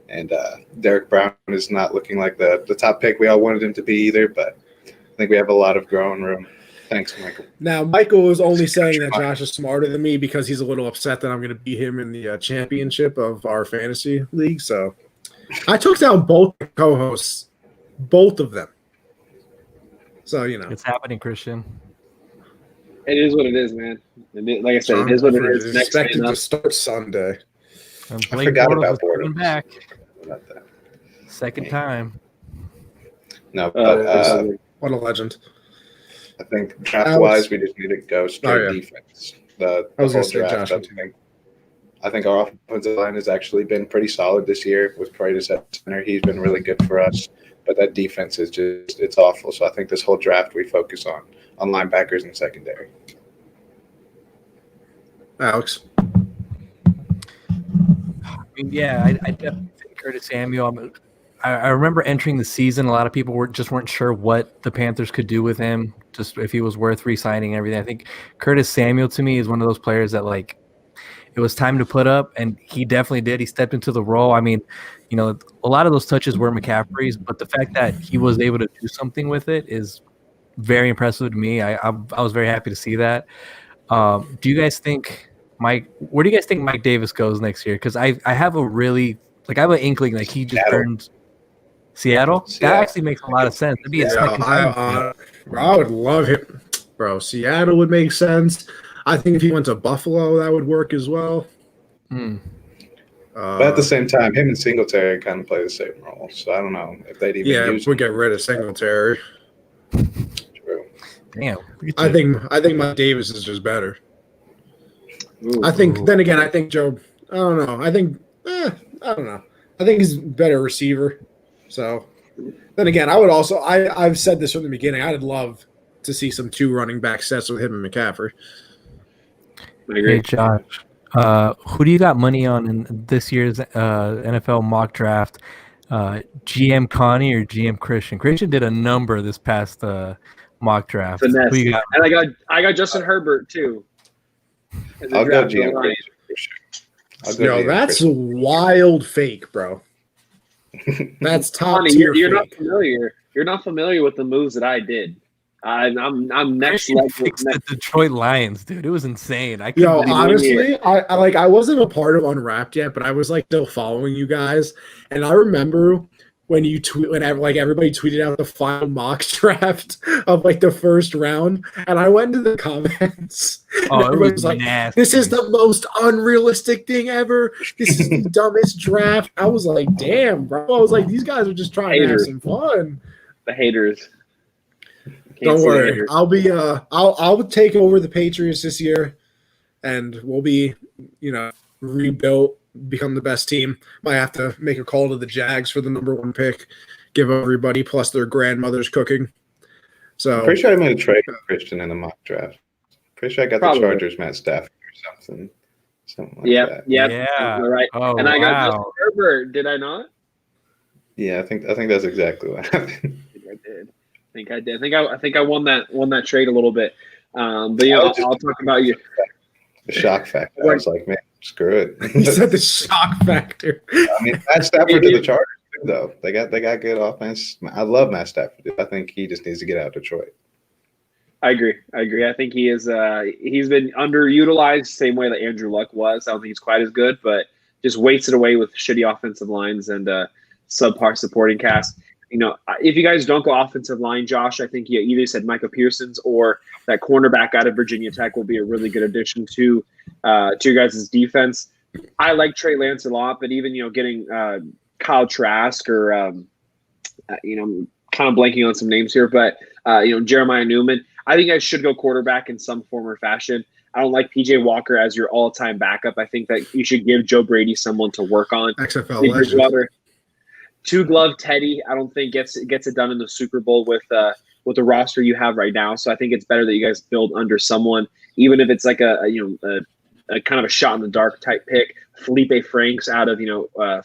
And Derek Brown is not looking like the top pick we all wanted him to be either, but I think we have a lot of growing room. Thanks, Michael. Now, Michael is only saying that Josh is smarter than me because he's a little upset that I'm going to beat him in the championship of our fantasy league. So I took down both co-hosts, both of them. So, It's happening, Christian. It is what it is, man. Like I said, it is what it is. Expected to start Sunday. And I forgot about Bortles back. About that. Second time. No, but what a legend. I think draft-wise, we just need to go straight defense. I was going to say Josh. I think our offensive line has actually been pretty solid this year with Paredes at center. He's been really good for us. But that defense is it's awful. So I think this whole draft we focus on linebackers and secondary. Alex? I definitely think Curtis Samuel. I remember entering the season, a lot of people weren't sure what the Panthers could do with him, just if he was worth re-signing and everything. I think Curtis Samuel, to me, is one of those players that, it was time to put up, and he definitely did. He stepped into the role. I mean, a lot of those touches were McCaffrey's, but the fact that he was able to do something with it is very impressive to me. I was very happy to see that. Do you guys think where do you guys think Mike Davis goes next year? Because I have a really I have an inkling he just turned Seattle. That actually makes a lot of sense. It'd be a second time. I would love him, bro. Seattle would make sense. I think if he went to Buffalo, that would work as well. But at the same time, him and Singletary kind of play the same role. So I don't know if they'd even use we get rid of Singletary. True. Damn. I think Mike Davis is just better. Ooh, I think. Then again, I think Joe. I don't know. I don't know. I think he's a better receiver. So Then again, I would also I've said this from the beginning. I'd love to see some 2 running back sets with him and McCaffrey. Hey Josh, who do you got money on in this year's NFL mock draft? GM Connie or GM Christian? Christian did a number this past mock draft. Finesse. Who you got? And I got Justin Herbert too. I'll go GM Christian for sure. Yo, that's a wild fake, bro. That's top Connie, tier. You're fake. not familiar. You're not familiar with the moves that I did. I'm next Christian level. fixed the Detroit Lions, dude. It was insane. Yo, honestly, I wasn't a part of Unwrapped yet, but I was like still following you guys, and I remember when you everybody tweeted out the final mock draft of like the first round, and I went into the comments. Oh, everybody it was like, nasty. "This is the most unrealistic thing ever. This is the dumbest draft." I was like, "Damn, bro!" I was like, "These guys are just trying to have some fun." The haters. Don't worry, I'll be I'll take over the Patriots this year, and we'll be rebuilt, become the best team. Might have to make a call to the Jags for the number 1 pick, give everybody plus their grandmother's cooking. So I'm pretty sure I made a trade with Christian in the mock draft. Pretty sure I got the Chargers Matt Stafford or something like that. Yeah, right. Oh, and I got Justin Herbert. Did I not? Yeah, I think that's exactly what happened. I think I won that trade a little bit. But I'll talk about you. The shock factor. I was like, man, screw it. You said the shock factor. I mean, Matt Stafford to the Chargers too, though. They got good offense. I love Matt Stafford. I think he just needs to get out of Detroit. I agree. I think he is. He's been underutilized, same way that Andrew Luck was. I don't think he's quite as good, but just wasted away with shitty offensive lines and subpar supporting cast. If you guys don't go offensive line, Josh, I think you either said Micah Pearson's or that cornerback out of Virginia Tech will be a really good addition to your guys' defense. I like Trey Lance a lot, but even getting Kyle Trask or I'm kind of blanking on some names here, but Jeremiah Newman, I think I should go quarterback in some form or fashion. I don't like PJ Walker as your all-time backup. I think that you should give Joe Brady someone to work on. XFL legend. 2-glove Teddy, I don't think gets it done in the Super Bowl with the roster you have right now. So I think it's better that you guys build under someone, even if it's like a kind of a shot in the dark type pick. Felipe Franks out of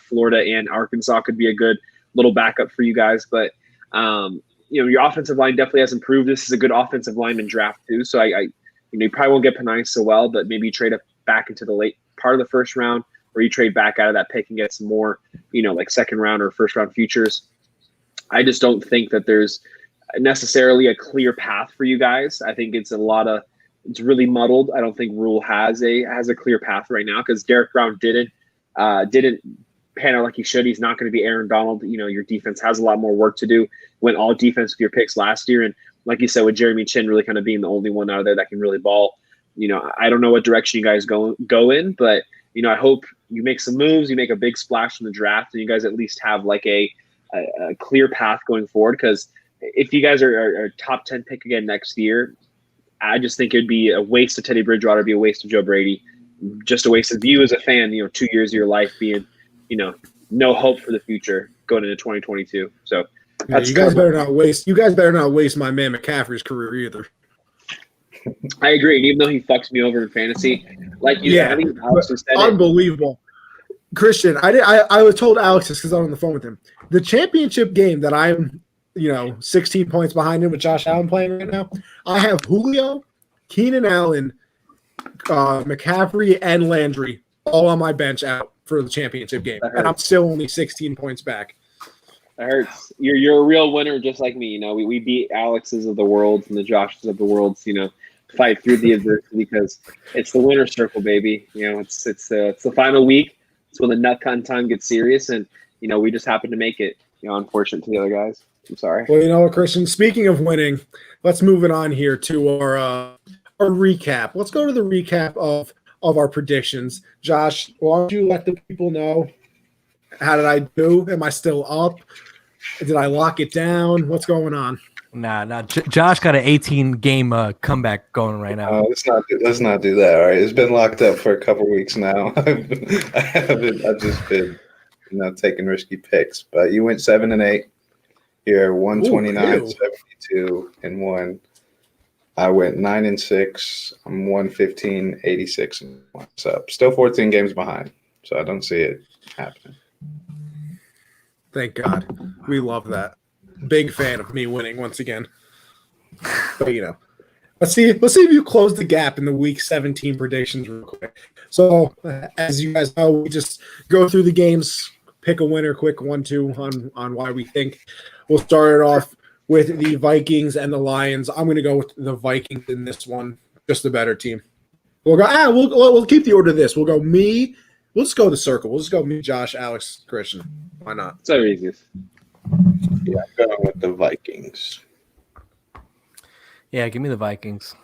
Florida and Arkansas could be a good little backup for you guys. But your offensive line definitely has improved. This is a good offensive lineman draft too. So you probably won't get Panay so well, but maybe you trade up back into the late part of the first round, or you trade back out of that pick and get some more, like second round or first round futures. I just don't think that there's necessarily a clear path for you guys. I think it's really muddled. I don't think Rule has a clear path right now because Derek Brown didn't pan out like he should. He's not going to be Aaron Donald. Your defense has a lot more work to do. Went all defense with your picks last year. And like you said, with Jeremy Chin really kind of being the only one out of there that can really ball, I don't know what direction you guys go in, but I hope you make some moves, you make a big splash in the draft, and you guys at least have like a clear path going forward. Because if you guys are a top 10 pick again next year, I just think it'd be a waste of Teddy Bridgewater, be a waste of Joe Brady, just a waste of you as a fan. 2 years of your life being, no hope for the future going into 2022. So you guys better not waste my man McCaffrey's career either. I agree. And even though he fucks me over in fantasy, I think Alex has said unbelievable. Christian, I was told Alex this because I'm on the phone with him. The championship game that I'm, 16 points behind him with Josh Allen playing right now, I have Julio, Keenan Allen, McCaffrey, and Landry all on my bench out for the championship game. And I'm still only 16 points back. That hurts. You're a real winner just like me. We beat Alex's of the world and the Joshes of the world, fight through the adversity because it's the winner's circle, baby. It's the final week. It's when the nut cutting time gets serious, and we just happen to make it. Unfortunate to the other guys. I'm sorry. Well, you know what, Christian? Speaking of winning, let's move it on here to our recap. Let's go to the recap of our predictions. Josh, why don't you let the people know? How did I do? Am I still up? Did I lock it down? What's going on? Nah. Josh got an 18-game comeback going right now. Let's not do that. All right, it's been locked up for a couple weeks now. I've just been taking risky picks. But you went 7-8. Here, 129, 72, and 1. I went 9-6. I'm 115, 86, and 1. So still 14 games behind. So I don't see it happening. Thank God. We love that. Big fan of me winning once again. But let's see if you close the gap in the week 17 predictions real quick. So as you guys know, we just go through the games, pick a winner quick 1-2 on why we think. We'll start it off with the Vikings and the Lions. I'm going to go with the Vikings in this one, just the better team. We'll go. We'll keep the order of this. We'll go me. We'll just go the circle. We'll just go me, Josh, Alex, Christian. Why not? It's so easy. Yeah, I'm going with the Vikings. Yeah, give me the Vikings.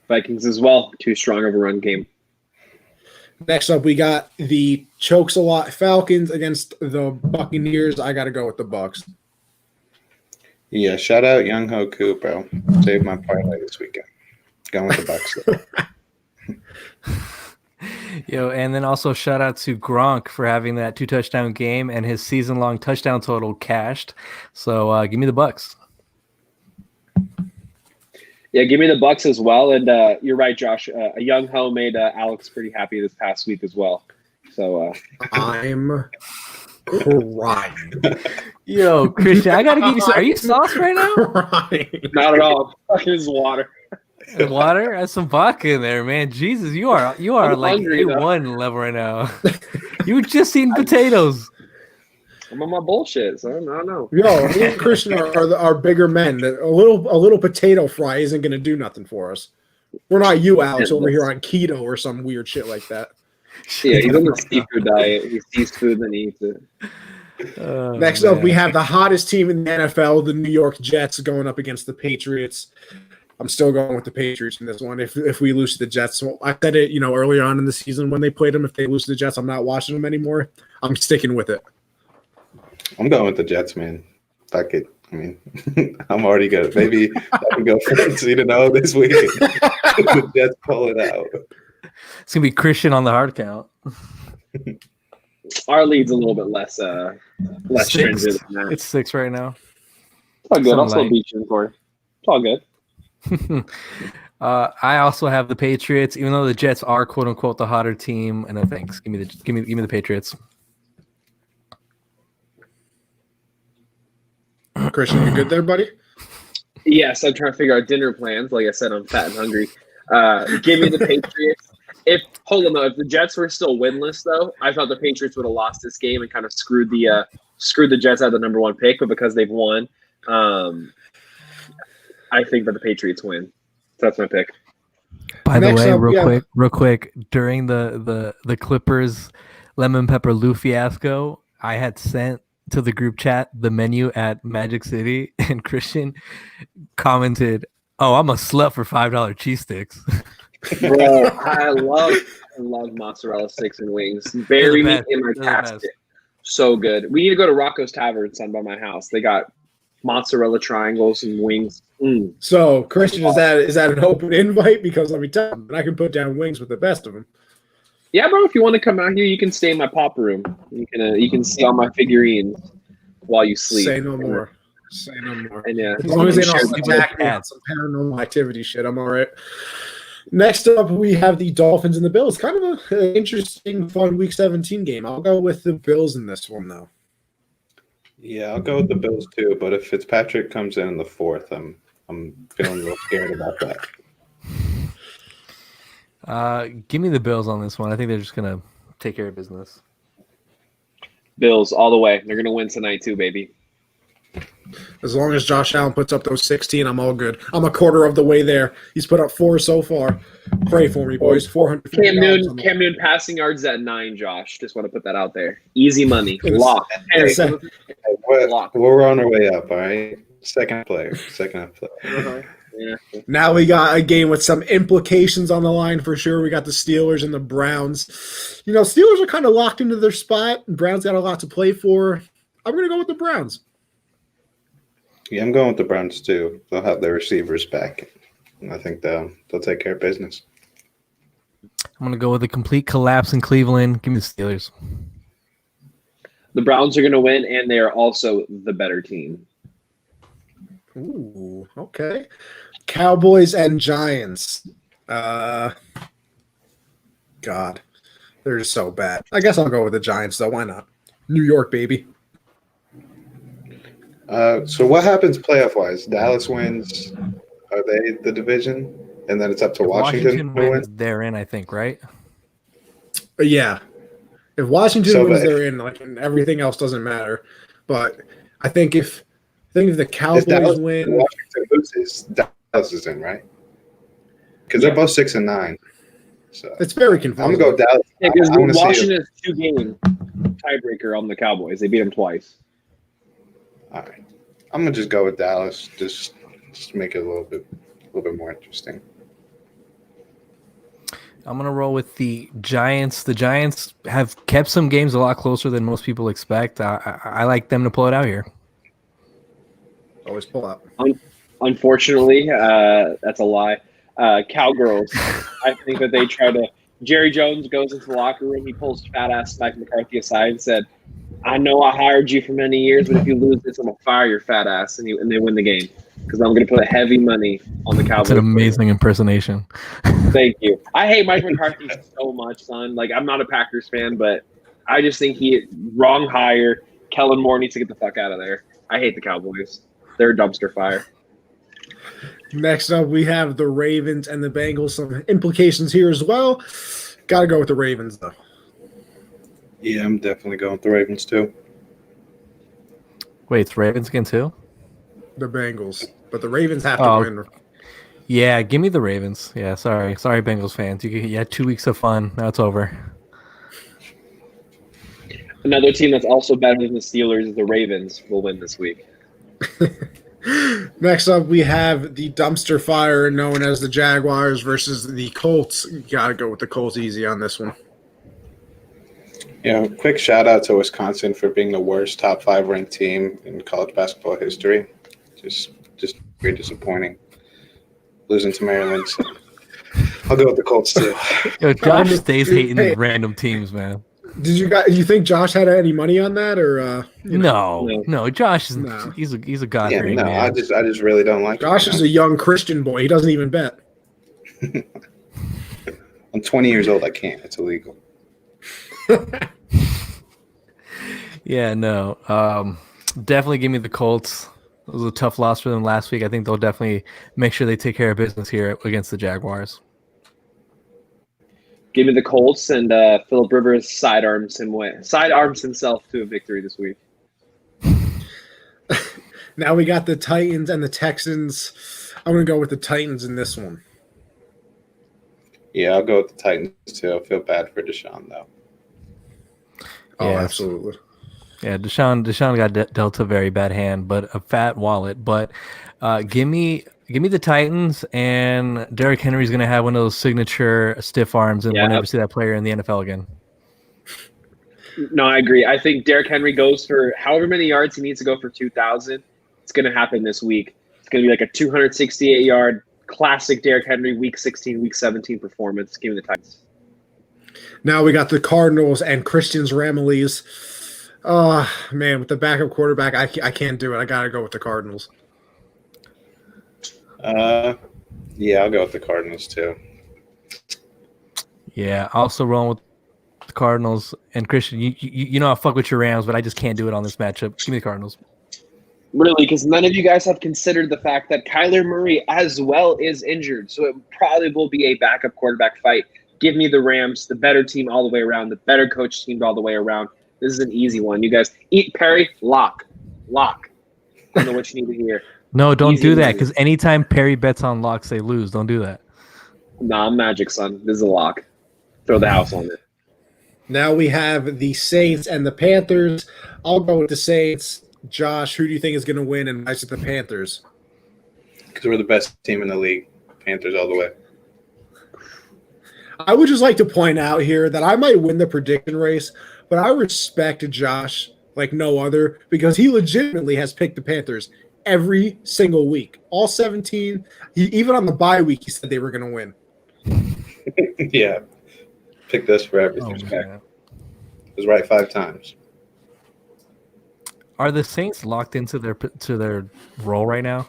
Vikings as well. Too strong of a run game. Next up, we got the Chokes-a-lot Falcons against the Buccaneers. I got to go with the Bucs. Yeah, shout out Young Ho Koo, bro. Saved my parlay this weekend. Going with the Bucs. Yo, and then also shout out to Gronk for having that 2-touchdown game and his season-long touchdown total cashed. So give me the Bucs. Yeah, give me the Bucs as well. And you're right, Josh. A Young Ho made Alex pretty happy this past week as well. So I'm crying. Yo, Christian, I gotta give you some. Are you sauce right now? Crying. not at all. Fucking water. Water? That's some vodka in there, man. Jesus, you are I'm like hungry, A1 level right now. You were just eating potatoes. I'm on my bullshit, so I don't know. Yo, me and Christian are bigger men. A little potato fry isn't going to do nothing for us. We're not you, Alex, over here on keto or some weird shit like that. Yeah, he's on the seafood diet. He sees food and he eats it. Next up, we have the hottest team in the NFL, the New York Jets, going up against the Patriots. I'm still going with the Patriots in this one. If we lose to the Jets, well, I said it, earlier on in the season when they played them. If they lose to the Jets, I'm not watching them anymore. I'm sticking with it. I'm going with the Jets, man. Fuck it. I mean, I'm already good. Maybe I can go for 3-0 this week. The Jets pull it out. It's gonna be Christian on the hard count. Our lead's a little bit less stringent than that. It's 6 right now. It's all good. I'll Something still beat you in court. It's all good. I also have the Patriots, even though the Jets are quote unquote the hotter team. And thanks. Give me the Patriots. Christian, you good there, buddy? Yes, I'm trying to figure out dinner plans. Like I said, I'm fat and hungry. Give me the Patriots. If the Jets were still winless, though, I thought the Patriots would have lost this game and kind of screwed the Jets out of the number 1 pick. But because they've won, I think that the Patriots win. So that's my pick. By the way, real quick, during the Clippers lemon pepper Lou fiasco, I had sent to the group chat the menu at Magic City, and Christian commented, "Oh, I'm a slut for $5 cheese sticks." Bro, I love mozzarella sticks and wings. Bury me in my casket. So good. We need to go to Rocco's Tavern, son, by my house. They got mozzarella triangles and wings. Mm. So, Christian, is that an open invite? Because let me tell you, I can put down wings with the best of them. Yeah, bro. If you want to come out here, you can stay in my pop room. You can see all my figurines while you sleep. Say no more. Say no more. And yeah, as long as they don't attack me on some paranormal activity shit, I'm all right. Next up, we have the Dolphins and the Bills. Kind of an interesting, fun Week 17 game. I'll go with the Bills in this one, though. Yeah, I'll go with the Bills too. But if Fitzpatrick comes in the 4th, I'm feeling a little scared about that. Give me the Bills on this one. I think they're just gonna take care of business. Bills all the way. They're gonna win tonight too, baby. As long as Josh Allen puts up those 16, I'm all good. I'm a quarter of the way there. He's put up 4 so far. Pray for me, boys. 400. Cam Newton passing yards at 9. Josh, just want to put that out there. Easy money, lock. We're on our way up. All right. Second player. Yeah. Now we got a game with some implications on the line for sure. We got the Steelers and the Browns. Steelers are kind of locked into their spot. Browns got a lot to play for. I'm going to go with the Browns. Yeah, I'm going with the Browns too. They'll have their receivers back. And I think they'll take care of business. I'm going to go with a complete collapse in Cleveland. Give me the Steelers. The Browns are going to win, and they are also the better team. Ooh, okay. Cowboys and Giants. God, they're just so bad. I guess I'll go with the Giants, though. Why not? New York, baby. So what happens playoff-wise? Dallas wins. Are they the division? And then it's up to Washington to wins, win? they're in, I think, right? Yeah. If Washington wins, they're in. Like, and everything else doesn't matter. But I think if the Cowboys win, Washington loses, Dallas is in, right? Because they're both 6-9. So it's very confusing. I'm gonna go Dallas. Yeah, because Washington is 2-game tiebreaker on the Cowboys. They beat them twice. All right, I'm gonna just go with Dallas. Just make it a little bit more interesting. I'm going to roll with the Giants. The Giants have kept some games a lot closer than most people expect. I like them to pull it out here. Always pull out. Unfortunately, that's a lie. Cowgirls. I think that they try to. Jerry Jones goes into the locker room. He pulls fat-ass Mike McCarthy aside and said, I know I hired you for many years, but if you lose this, I'm going to fire your fat ass. And they win the game because I'm going to put heavy money on the Cowboys. That's an amazing impersonation. Thank you. I hate Mike McCarthy so much, son. Like, I'm not a Packers fan, but I just think wrong hire. Kellen Moore needs to get the fuck out of there. I hate the Cowboys. They're a dumpster fire. Next up, we have the Ravens and the Bengals. Some implications here as well. Got to go with the Ravens, though. Yeah, I'm definitely going with the Ravens, too. Wait, it's Ravens again, too? The Bengals. But the Ravens have to win. Yeah, give me the Ravens. Yeah, sorry, Bengals fans. You had 2 weeks of fun. Now it's over. Another team that's also better than the Steelers is the Ravens. Will win this week. Next up, we have the dumpster fire known as the Jaguars versus the Colts. You got to go with the Colts easy on this one. Yeah, quick shout out to Wisconsin for being the worst top 5 ranked team in college basketball history. Just very disappointing. Losing to Maryland. So I'll go with the Colts too. Yo, Josh stays hating random teams, man. Did you think Josh had any money on that, or no? Josh is he's a god. Yeah, no, man. I just really don't like. Josh is a young Christian boy. He doesn't even bet. I'm 20 years old. I can't. It's illegal. Yeah, no. Definitely give me the Colts. It was a tough loss for them last week. I think they'll definitely make sure they take care of business here against the Jaguars. Give me the Colts, and Phillip Rivers sidearms himself to a victory this week. Now we got the Titans and the Texans. I'm going to go with the Titans in this one. Yeah, I'll go with the Titans too. I feel bad for Deshaun though. Oh, yes. Absolutely. Yeah, Deshaun got dealt a very bad hand, but a fat wallet. But give me the Titans, and Derrick Henry's going to have one of those signature stiff arms, and we'll never see that player in the NFL again. No, I agree. I think Derrick Henry goes for however many yards he needs to go for 2,000. It's going to happen this week. It's going to be like a 268-yard classic Derrick Henry Week 16, Week 17 performance. Give me the Titans. Now we got the Cardinals and Christians Ramillies. Oh, man, with the backup quarterback, I can't do it. I got to go with the Cardinals. Yeah, I'll go with the Cardinals too. Yeah, also rolling with the Cardinals. And Christian, you know I fuck with your Rams, but I just can't do it on this matchup. Give me the Cardinals. Really, because none of you guys have considered the fact that Kyler Murray as well is injured, so it probably will be a backup quarterback fight. Give me the Rams, the better team all the way around, the better coach team all the way around. This is an easy one. You guys eat Perry, lock. I don't know what you need to hear. No, don't do that, because anytime Perry bets on locks, they lose. Don't do that. Nah, I'm magic, son. This is a lock. Throw the house on it. Now we have the Saints and the Panthers. I'll go with the Saints. Josh, who do you think is going to win, and why is it the Panthers? Because we're the best team in the league. Panthers all the way. I would just like to point out here that I might win the prediction race, but I respect Josh like no other because he legitimately has picked the Panthers every single week. All 17. Even on the bye week, he said they were going to win. Yeah. Picked us for everything. It was right 5 times. Are the Saints locked into their role right now?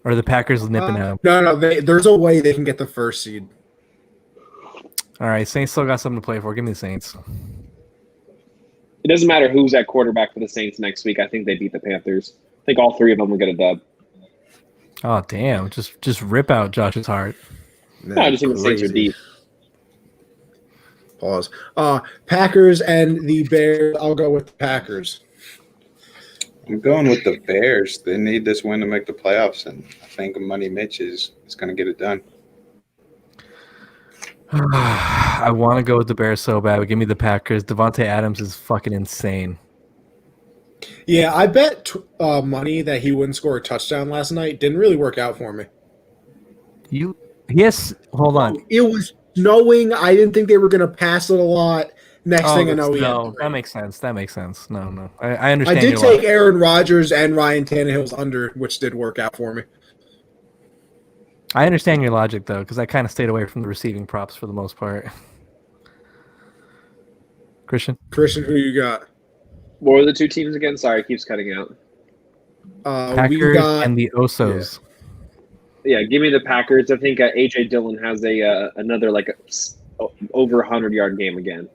Or are the Packers nipping at them? No. There's a way they can get the first seed. All right, Saints still got something to play for. Give me the Saints. It doesn't matter who's at quarterback for the Saints next week. I think they beat the Panthers. I think all three of them will get a dub. Oh damn! Just rip out Josh's heart. No, I just think the Saints are deep. Pause. Packers and the Bears. I'll go with the Packers. I'm going with the Bears. They need this win to make the playoffs, and I think Money Mitch is going to get it done. I want to go with the Bears so bad, but give me the Packers. Devontae Adams is fucking insane. Yeah, I bet money that he wouldn't score a touchdown last night. Didn't really work out for me. Yes, hold on. It was snowing. I didn't think they were going to pass it a lot. Next thing I know, that makes sense. No. I understand. I did take Aaron Rodgers and Ryan Tannehill's under, which did work out for me. I understand your logic, though, because I kind of stayed away from the receiving props for the most part. Christian, who you got? What were the two teams again? Sorry, it keeps cutting out. Packers and the Osos. Yeah, give me the Packers. I think A.J. Dillon has another over 100-yard game again.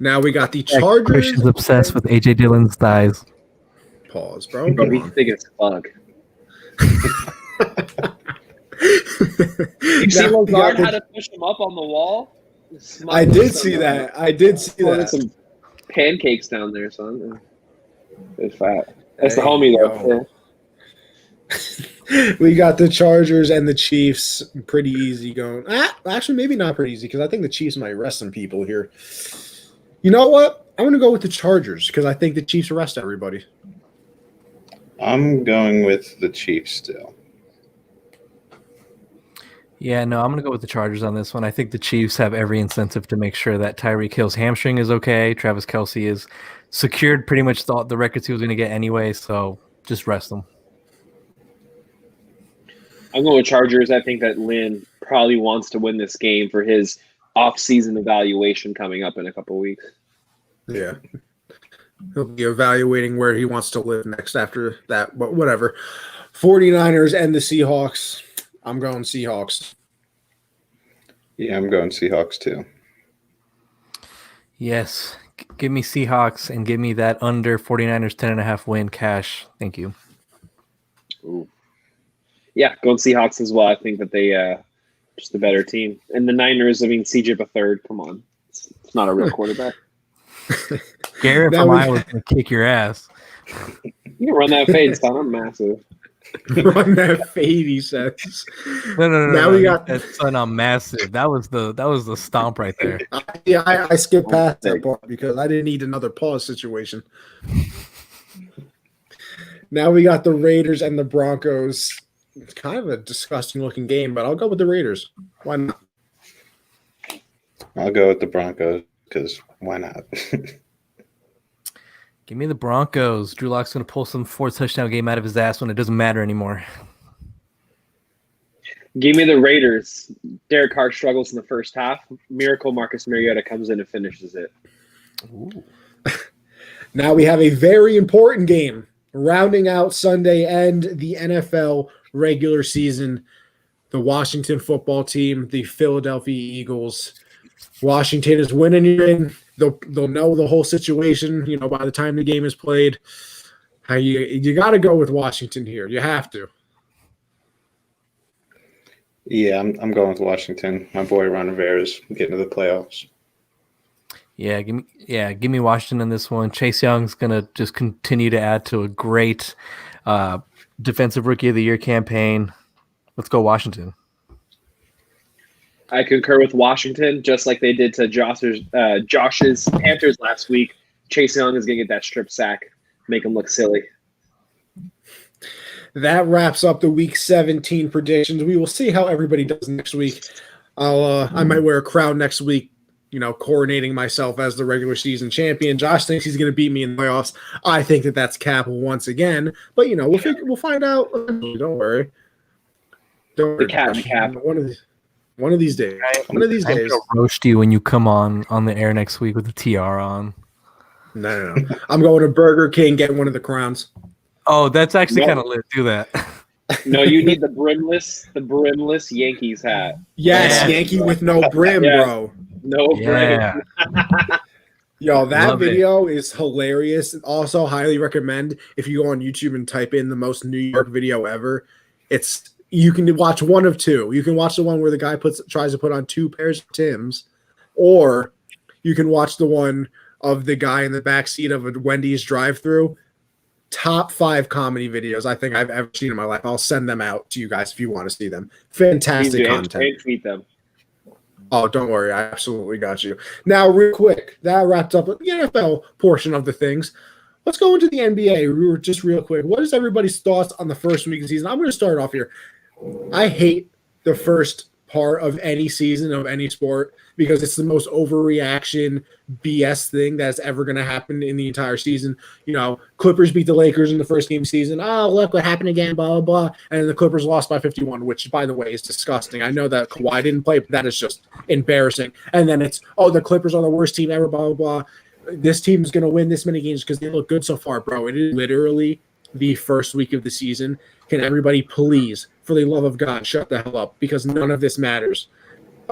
Now we got the Chargers. Christian's obsessed with A.J. Dillon's thighs. Pause, bro. Bro, he's big as fuck. You see Lazard had to push him up on the wall? I did see that. Some pancakes down there, son. It's fat. That's the homie, though. We got the Chargers and the Chiefs. Pretty easy going. Actually, maybe not pretty easy because I think the Chiefs might rest some people here. You know what? I'm going to go with the Chargers because I think the Chiefs rest everybody. I'm going with the Chiefs still. Yeah, no, I'm going to go with the Chargers on this one. I think the Chiefs have every incentive to make sure that Tyreek Hill's hamstring is okay. Travis Kelce is secured pretty much the records he was going to get anyway, so just rest them. I'm going with Chargers. I think that Lynn probably wants to win this game for his off-season evaluation coming up in a couple weeks. Yeah. He'll be evaluating where he wants to live next after that, but whatever. 49ers and the Seahawks. I'm going Seahawks. Yeah, I'm going Seahawks too. Yes. Give me Seahawks and give me that under 49ers 10.5 win cash. Thank you. Ooh. Yeah, going Seahawks as well. I think that they just a better team. And the Niners, I mean, CJ a third. Come on. It's not a real quarterback. Garrett from Iowa going to kick your ass. You can run that fade, son. I'm massive. Run that fade, he says. No. Now we got that son. I'm massive. That was the stomp right there. I skipped past that part because I didn't need another pause situation. Now we got the Raiders and the Broncos. It's kind of a disgusting looking game, but I'll go with the Raiders. Why not? I'll go with the Broncos because why not? Give me the Broncos. Drew Lock's going to pull some 4-touchdown game out of his ass when it doesn't matter anymore. Give me the Raiders. Derek Carr struggles in the first half. Miracle Marcus Mariota comes in and finishes it. Ooh. Now we have a very important game rounding out Sunday and the NFL regular season. The Washington football team, the Philadelphia Eagles. Washington is winning in. They'll know the whole situation, by the time the game is played. You got to go with Washington here. You have to. Yeah, I'm going with Washington. My boy Ron Rivera's getting to the playoffs. Yeah, give me Washington in this one. Chase Young's gonna just continue to add to a great defensive rookie of the year campaign. Let's go Washington. I concur with Washington, just like they did to Josh's Panthers last week. Chase Young is going to get that strip sack, make him look silly. That wraps up the Week 17 predictions. We will see how everybody does next week. I might wear a crown next week, coronating myself as the regular season champion. Josh thinks he's going to beat me in the playoffs. I think that's cap once again, but we'll find out. Don't worry. The cap. One of these days. I'm gonna roast you when you come on the air next week with the TR on. No. I'm going to Burger King, getting one of the crowns. Oh, that's actually kind of lit. Do that. No, you need the brimless Yankees hat. Yes, Yankee with no brim, bro. No brim. Yo, that video is hilarious. Also, highly recommend if you go on YouTube and type in the most New York video ever. You can watch one of two. You can watch the one where the guy tries to put on 2 pairs of Timbs, or you can watch the one of the guy in the backseat of a Wendy's drive-thru. Top 5 comedy videos I think I've ever seen in my life. I'll send them out to you guys if you want to see them. Fantastic content. And tweet them. Oh, don't worry. I absolutely got you. Now, real quick, that wraps up the NFL portion of the things. Let's go into the NBA just real quick. What is everybody's thoughts on the first week of the season? I'm going to start off here. I hate the first part of any season of any sport because it's the most overreaction BS thing that's ever going to happen in the entire season. You know, Clippers beat the Lakers in the first game of the season. Oh, look what happened again, blah, blah, blah. And the Clippers lost by 51, which, by the way, is disgusting. I know that Kawhi didn't play, but that is just embarrassing. And then it's, the Clippers are the worst team ever, blah, blah, blah. This team is going to win this many games because they look good so far, bro. It is literally the first week of the season. Can everybody please, for the love of God, shut the hell up because none of this matters.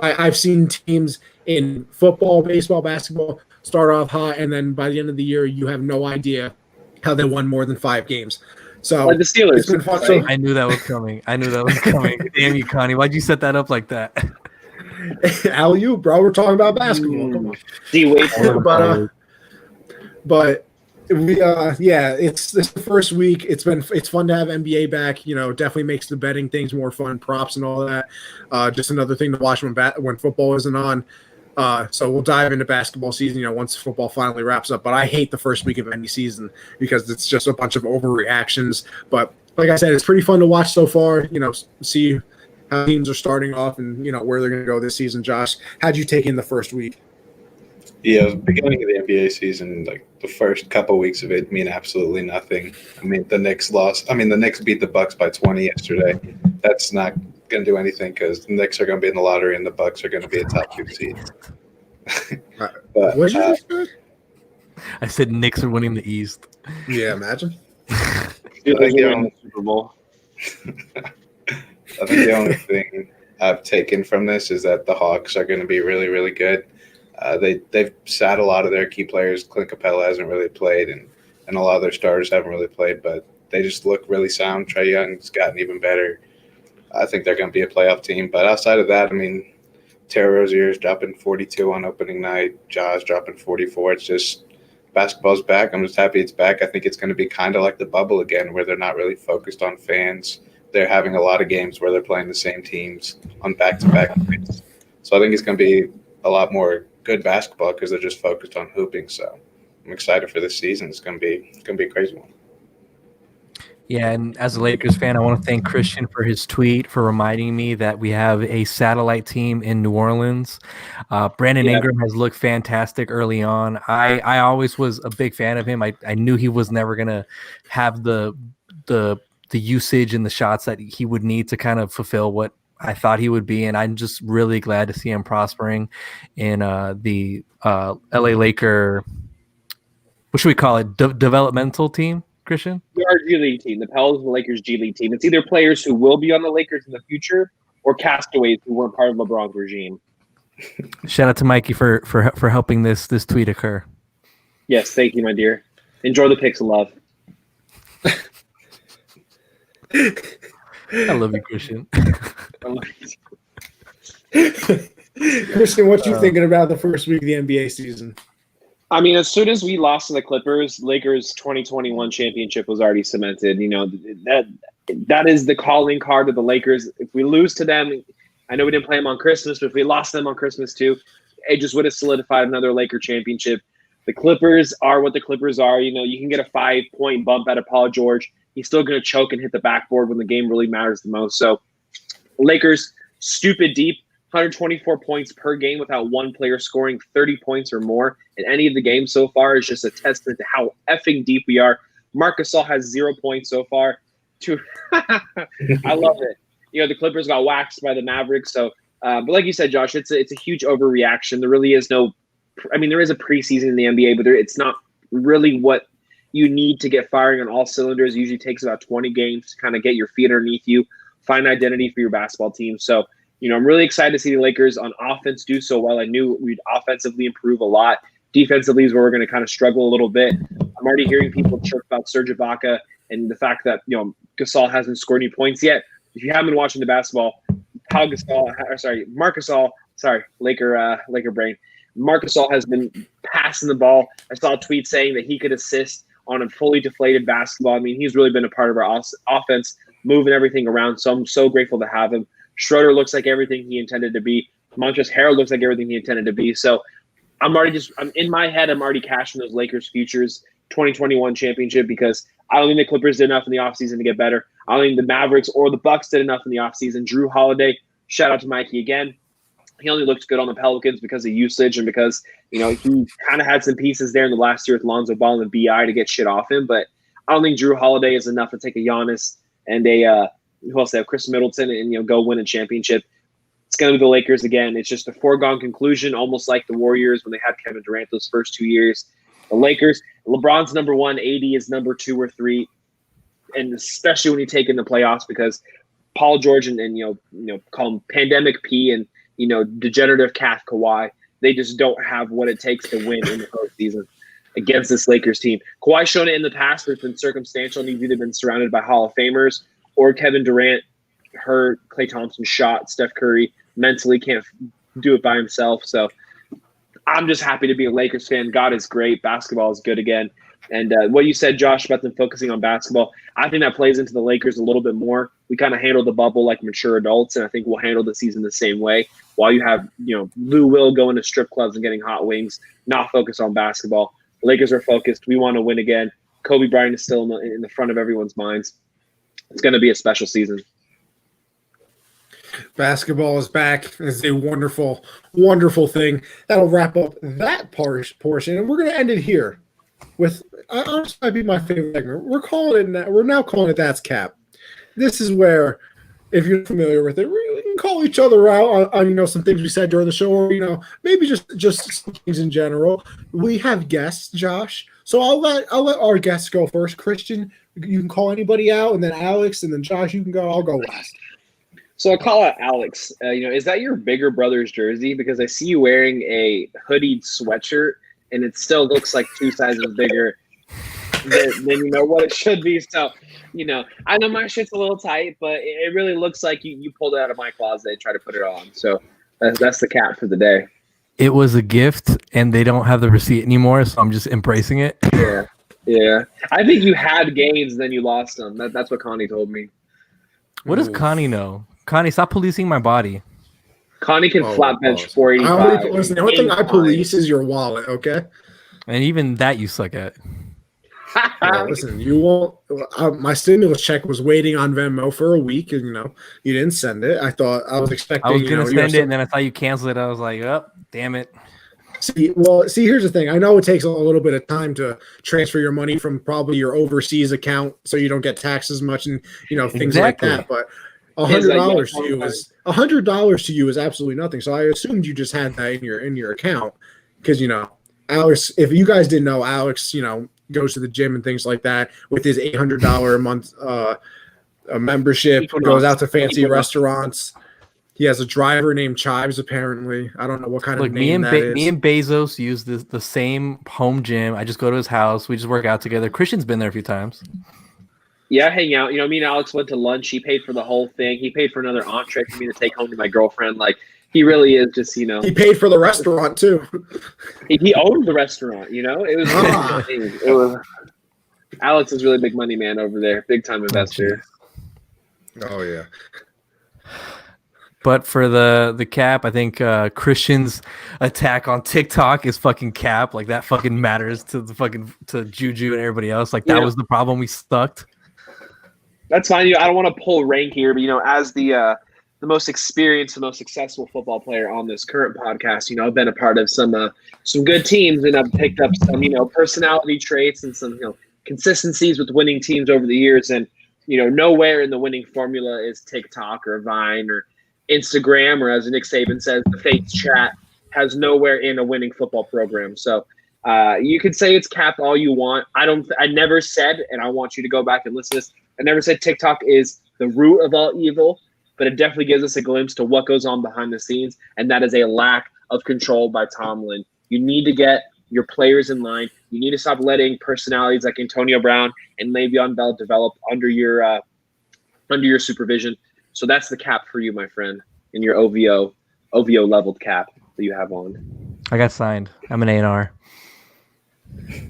I've seen teams in football, baseball, basketball start off hot, and then by the end of the year, you have no idea how they won more than 5 games. So like the Steelers. It's been fun. So, I knew that was coming. Damn you, Connie. Why'd you set that up like that? Alley-oop, bro. We're talking about basketball. Come on. But we it's this first week. It's fun to have NBA back. You know, definitely makes the betting things more fun, props and all that. Just another thing to watch when football isn't on. So we'll dive into basketball season, once football finally wraps up. But I hate the first week of any season because it's just a bunch of overreactions. But like I said, it's pretty fun to watch so far. See how teams are starting off and where they're going to go this season. Josh, how'd you take in the first week? Yeah, beginning of the NBA season, like the first couple weeks of it mean absolutely nothing. I mean, the Knicks beat the Bucks by 20 yesterday. That's not going to do anything because the Knicks are going to be in the lottery and the Bucks are going to be a top 2 seed. What you just said? I said Knicks are winning the East. Yeah, imagine. I think the Super Bowl. I think the only thing I've taken from this is that the Hawks are going to be really, really good. They've sat a lot of their key players. Clint Capella hasn't really played, and a lot of their starters haven't really played, but they just look really sound. Trae Young's gotten even better. I think they're going to be a playoff team. But outside of that, I mean, Terry Rozier's dropping 42 on opening night. Ja's dropping 44. It's just basketball's back. I'm just happy it's back. I think it's going to be kind of like the bubble again where they're not really focused on fans. They're having a lot of games where they're playing the same teams on back-to-back nights. So I think it's going to be a lot more good basketball because they're just focused on hooping. So I'm excited for this season. It's going to be a crazy one. Yeah, and as a Lakers fan, I want to thank Christian for his tweet for reminding me that we have a satellite team in New Orleans. Brandon Ingram has looked fantastic early on. I always was a big fan of him. I knew he was never going to have the usage and the shots that he would need to kind of fulfill what I thought he would be, and I'm just really glad to see him prospering in the LA Laker. What should we call it? Developmental team, Christian? Our G League team, the Pelicans, the Lakers G League team. It's either players who will be on the Lakers in the future or castaways who weren't part of LeBron's regime. Shout out to Mikey for helping this tweet occur. Yes, thank you, my dear. Enjoy the pics of love. I love you, Christian. Christian, what you thinking about the first week of the NBA season? I mean, as soon as we lost to the Clippers, Lakers 2021 championship was already cemented. That is the calling card of the Lakers. If we lose to them, I know we didn't play them on Christmas, but if we lost them on Christmas too, it just would have solidified another Laker championship. The Clippers are what the Clippers are. You can get a 5-point bump out of Paul George. He's still going to choke and hit the backboard when the game really matters the most. So Lakers, stupid deep, 124 points per game without one player scoring 30 points or more in any of the games so far is just a testament to how effing deep we are. Marc Gasol has 0 points so far. I love it. The Clippers got waxed by the Mavericks. So, but like you said, Josh, it's a huge overreaction. There really is there is a preseason in the NBA, but it's not really what you need to get firing on all cylinders. It usually takes about 20 games to kind of get your feet underneath you, find identity for your basketball team. So, I'm really excited to see the Lakers on offense do so well. I knew we'd offensively improve a lot. Defensively is where we're going to kind of struggle a little bit. I'm already hearing people chirp about Serge Ibaka and the fact that, Gasol hasn't scored any points yet. If you haven't been watching the basketball, Marc Gasol, Laker brain. Marc Gasol has been passing the ball. I saw a tweet saying that he could assist on a fully deflated basketball. I mean, he's really been a part of our offense, moving everything around. So I'm so grateful to have him. Schroeder looks like everything he intended to be. Montrezl Harrell looks like everything he intended to be. So I'm in my head, I'm already cashing those Lakers futures 2021 championship because I don't think the Clippers did enough in the offseason to get better. I don't think the Mavericks or the Bucks did enough in the offseason. Drew Holiday, shout out to Mikey again. He only looked good on the Pelicans because of usage and because, he kind of had some pieces there in the last year with Lonzo Ball and BI to get shit off him. But I don't think Drew Holiday is enough to take a Giannis and who else they have, Chris Middleton, and go win a championship. It's going to be the Lakers again. It's just a foregone conclusion, almost like the Warriors when they had Kevin Durant those first 2 years. The Lakers, LeBron's number 1, AD is number 2 or 3, and especially when you take in the playoffs because Paul George and call him Pandemic P and degenerative calf Kawhi, they just don't have what it takes to win in the postseason against this Lakers team. Kawhi's shown it in the past, but it's been circumstantial, and he's either been surrounded by Hall of Famers or Kevin Durant hurt, Klay Thompson shot, Steph Curry mentally can't do it by himself. So I'm just happy to be a Lakers fan. God is great. Basketball is good again. And what you said, Josh, about them focusing on basketball, I think that plays into the Lakers a little bit more. We kind of handle the bubble like mature adults, and I think we'll handle the season the same way. While you have, Lou Will going to strip clubs and getting hot wings, not focus on basketball. The Lakers are focused. We want to win again. Kobe Bryant is still in the front of everyone's minds. It's going to be a special season. Basketball is back. It's a wonderful, wonderful thing. That'll wrap up that portion, and we're going to end it here with honestly might be my favorite segment. We're now calling it That's Cap. This is where, if you're familiar with it, we can call each other out on some things we said during the show, or maybe just things in general. We have guests, Josh, so I'll let our guests go first. Christian, you can call anybody out, and then Alex, and then Josh, you can go. I'll go last. So I'll call out Alex. Is that your bigger brother's jersey? Because I see you wearing a hoodied sweatshirt, and it still looks like 2 sizes bigger than what it should be. So, I know my shit's a little tight, but it really looks like you pulled it out of my closet and tried to put it on. So that's the cap for the day. It was a gift, and they don't have the receipt anymore, so I'm just embracing it. Yeah. I think you had gains, then you lost them. That's what Connie told me. What does Connie know? Connie, stop policing my body. Connie can flat bench 485. Listen, the only thing I police is your wallet, okay? And even that you suck at. Listen, you won't. My stimulus check was waiting on Venmo for a week, and you didn't send it. I was expecting. I was gonna send it, and then I thought you canceled it. I was like, oh, damn it. See, here's the thing. I know it takes a little bit of time to transfer your money from probably your overseas account, so you don't get taxed as much, and things like that. But $100 to you is $100 to you is absolutely nothing. So I assumed you just had that in your account because Alex. If you guys didn't know, Alex, goes to the gym and things like that with his $800 a month a membership. Goes out to fancy restaurants. He has a driver named Chives. Apparently, I don't know what kind of name that is. Me and Bezos use the same home gym. I just go to his house. We just work out together. Christian's been there a few times. Yeah, hang out. Me and Alex went to lunch. He paid for the whole thing. He paid for another entree for me to take home to my girlfriend. Like, he really is just, He paid for the restaurant, too. He owned the restaurant, It was Alex is really big money man over there. Big time investor. Oh, yeah. But for the cap, I think Christian's attack on TikTok is fucking cap. Like, that fucking matters to to Juju and everybody else. Like, that was the problem. We stuck. That's fine. I don't want to pull rank here, but as the most experienced, the most successful football player on this current podcast, I've been a part of some good teams, and I've picked up some personality traits and some consistencies with winning teams over the years. And nowhere in the winning formula is TikTok or Vine or Instagram, or as Nick Saban says, the Fates chat has nowhere in a winning football program. So You could say it's capped all you want. I never said, and I want you to go back and listen to this. I never said TikTok is the root of all evil, but it definitely gives us a glimpse to what goes on behind the scenes, and that is a lack of control by Tomlin. You need to get your players in line. You need to stop letting personalities like Antonio Brown and Le'Veon Bell develop under your supervision. So that's the cap for you, my friend, in your OVO leveled cap that you have on. I got signed. I'm an A&R.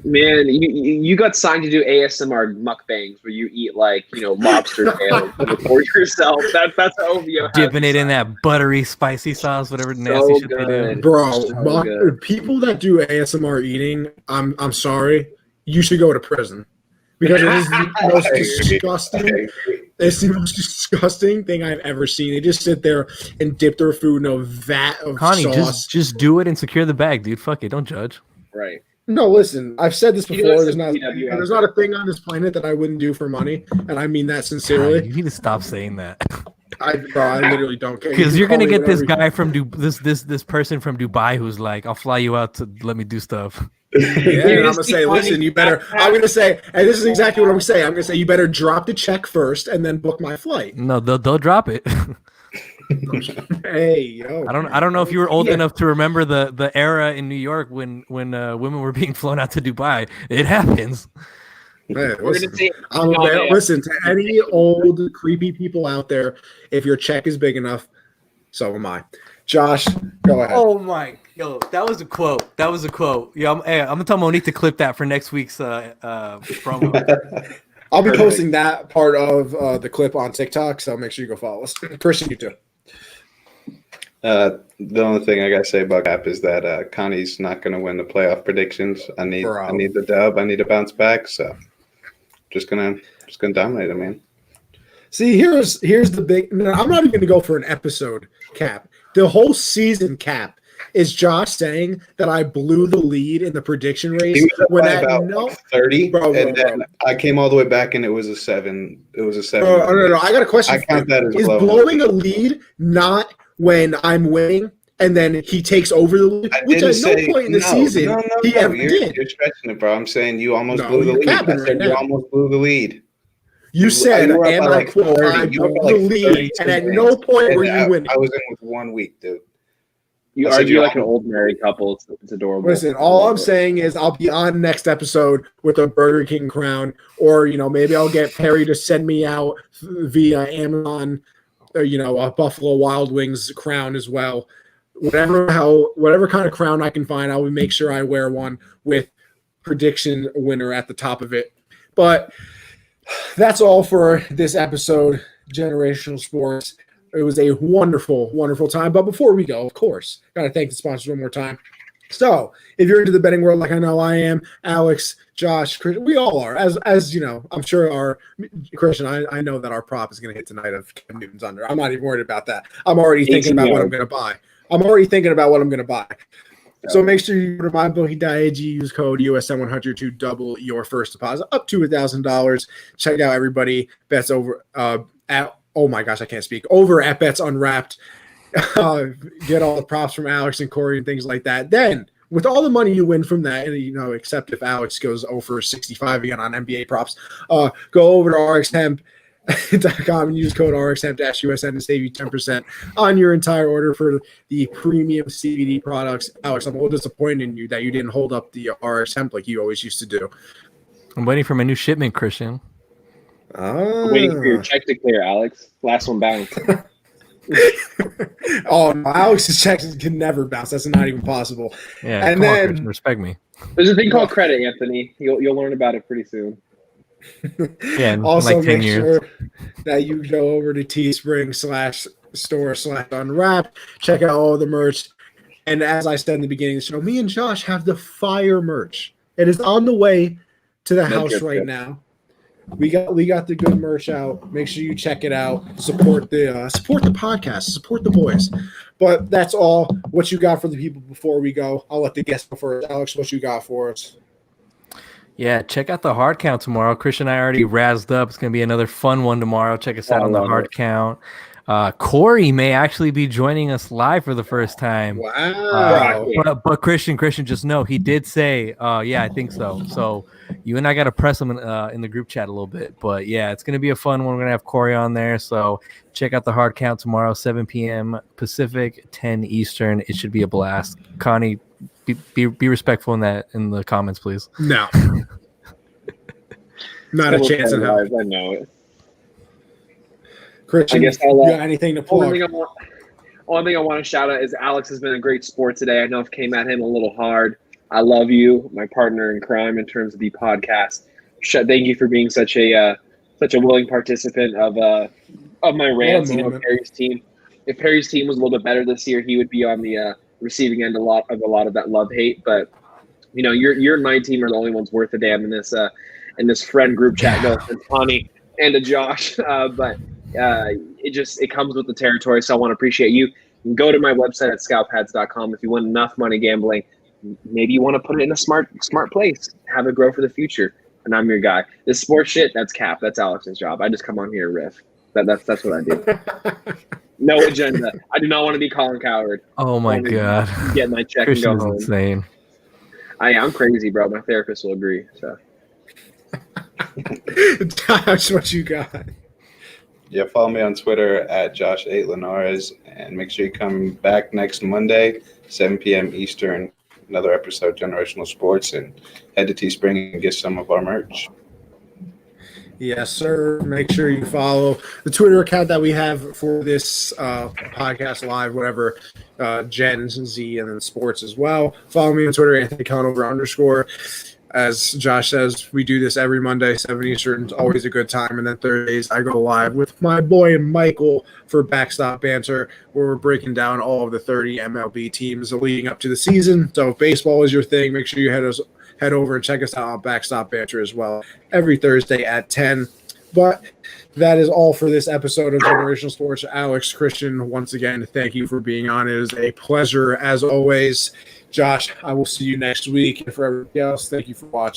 Man, you got signed to do ASMR mukbangs where you eat lobster tail for yourself. That's OVO. Dipping it in that buttery, spicy sauce, whatever nasty shit they do. Bro, people that do ASMR eating, I'm sorry, you should go to prison because it is the most disgusting. It's the most disgusting thing I've ever seen. They just sit there and dip their food in a vat of Connie, sauce. just do it and secure the bag, dude. Fuck it, don't judge. Right. No, listen, I've said this before. There's not a thing on this planet that I wouldn't do for money, and I mean that sincerely. God, you need to stop saying that. I literally don't care. Because you're gonna get this guy from this person from Dubai who's like, "I'll fly you out to let me do stuff." Yeah, and I'm gonna say, listen, you better. I'm gonna say, and this is exactly what I'm gonna say. I'm gonna say, you better drop the check first and then book my flight. No, they'll drop it. Hey, yo. I don't know if you were old enough to remember the era in New York when women were being flown out to Dubai. It happens. Hey, listen to any old creepy people out there. If your check is big enough, so am I. Josh, go ahead. Oh my, that was a quote. Yeah, I'm gonna tell Monique to clip that for next week's promo. I'll be posting that part of the clip on TikTok, so make sure you go follow us. Christian, you too. The only thing I gotta say about Cap is that Connie's not gonna win the playoff predictions. I need the dub. I need to bounce back. So just gonna dominate him, man. See, here's the big. No, I'm not even gonna go for an episode cap. The whole season cap is Josh saying that I blew the lead in the prediction race when about 30, and then I came all the way back, and it was a 7. It was a 7. No. I got a question. I count that as is blowing a lead not when I'm winning, and then he takes over the lead, which at no point in the season he ever did. You're stretching it, bro. I'm saying you almost blew the lead. I said you almost blew the lead. You said, and I quote, I blew the lead, and at no point were you winning. I was in with 1 week, dude. You argue like an old married couple. It's adorable. Listen, all I'm saying is I'll be on next episode with a Burger King crown, or maybe I'll get Perry to send me out via Amazon, a Buffalo Wild Wings crown as well. Whatever kind of crown I can find, I will make sure I wear one with prediction winner at the top of it. But that's all for this episode, Generational Sports. It was a wonderful, wonderful time. But before we go, of course, got to thank the sponsors one more time. So if you're into the betting world like I know I am, Alex, Josh, Christian, we all are. As you know, I'm sure Christian, I know that our prop is going to hit tonight of Cam Newton's under. I'm not even worried about that. I'm already thinking about what I'm going to buy. So make sure you go to mybookie.ag, use code USN100 to double your first deposit up to $1,000. Check out everybody bets over at over at Bets Unwrapped. Get all the props from Alex and Corey and things like that. Then with all the money you win from that, and except if Alex goes over 65 again on NBA props, go over to RxHemp.com and use code RxHemp-USN to save you 10% on your entire order for the premium CBD products. Alex, I'm a little disappointed in you that you didn't hold up the RX Hemp like you always used to do. I'm waiting for my new shipment, Christian. I'm waiting for your check to clear, Alex. Last one bounced. Oh, no, Alex's checks can never bounce. That's not even possible. Yeah, and then Christian, respect me. There's a thing called credit, Anthony. You'll learn about it pretty soon. Yeah, also like 10 make years. sure that you go over to Teespring/store/unwrapped. Check out all the merch. And as I said in the beginning of the show, me and Josh have the fire merch. It is on the way to the house right now. We got the good merch out. Make sure you check it out. Support the podcast. Support the boys. But that's all. What you got for the people before we go? I'll let the guests go first. Alex, what you got for us? Yeah, check out the hard count tomorrow. Christian and I already razzed up. It's going to be another fun one tomorrow. Check us out on the hard count. Corey may actually be joining us live for the first time. Wow. But Christian, just know he did say, yeah, I think so. So you and I got to press him in the group chat a little bit. But yeah, it's going to be a fun one. We're going to have Corey on there. So check out the hard count tomorrow, 7 p.m. Pacific, 10 Eastern. It should be a blast. Connie, be respectful in the comments, please. No. Not a chance in hell. I know it. Christian, I guess you got anything to plug? Only thing I want to shout out is Alex has been a great sport today. I know I've came at him a little hard. I love you, my partner in crime in terms of the podcast. Thank you for being such a willing participant of my rants. You know, Perry's team. If Perry's team was a little bit better this year, he would be on the receiving end a lot of that love hate. But you know, you and my team are the only ones worth a damn in this friend group chat. No, it's Connie and to Josh, but. It comes with the territory, so I want to appreciate you. You can go to my website at scalpads.com if you want enough money gambling. Maybe you want to put it in a smart place, have it grow for the future. And I'm your guy. This sports shit, that's Cap. That's Alex's job. I just come on here and riff. That's what I do. No agenda. I do not want to be Colin Coward. Oh my god. Get my check Christian's and go home. Insane. I'm crazy, bro. My therapist will agree. So. Josh, what you got? Yeah, follow me on Twitter at Josh8Linares, and make sure you come back next Monday, 7 p.m. Eastern, another episode of Generational Sports, and head to Teespring and get some of our merch. Yes, sir. Make sure you follow the Twitter account that we have for this podcast live, whatever, Gen Z and then sports as well. Follow me on Twitter, @AnthonyConover_. As Josh says, we do this every Monday, 7 Eastern. It's always a good time. And then Thursdays, I go live with my boy Michael for Backstop Banter, where we're breaking down all of the 30 MLB teams leading up to the season. So if baseball is your thing, make sure you head over and check us out on Backstop Banter as well every Thursday at 10. But that is all for this episode of Generational Sports. Alex, Christian, once again, thank you for being on. It is a pleasure as always. Josh, I will see you next week. And for everybody else, thank you for watching.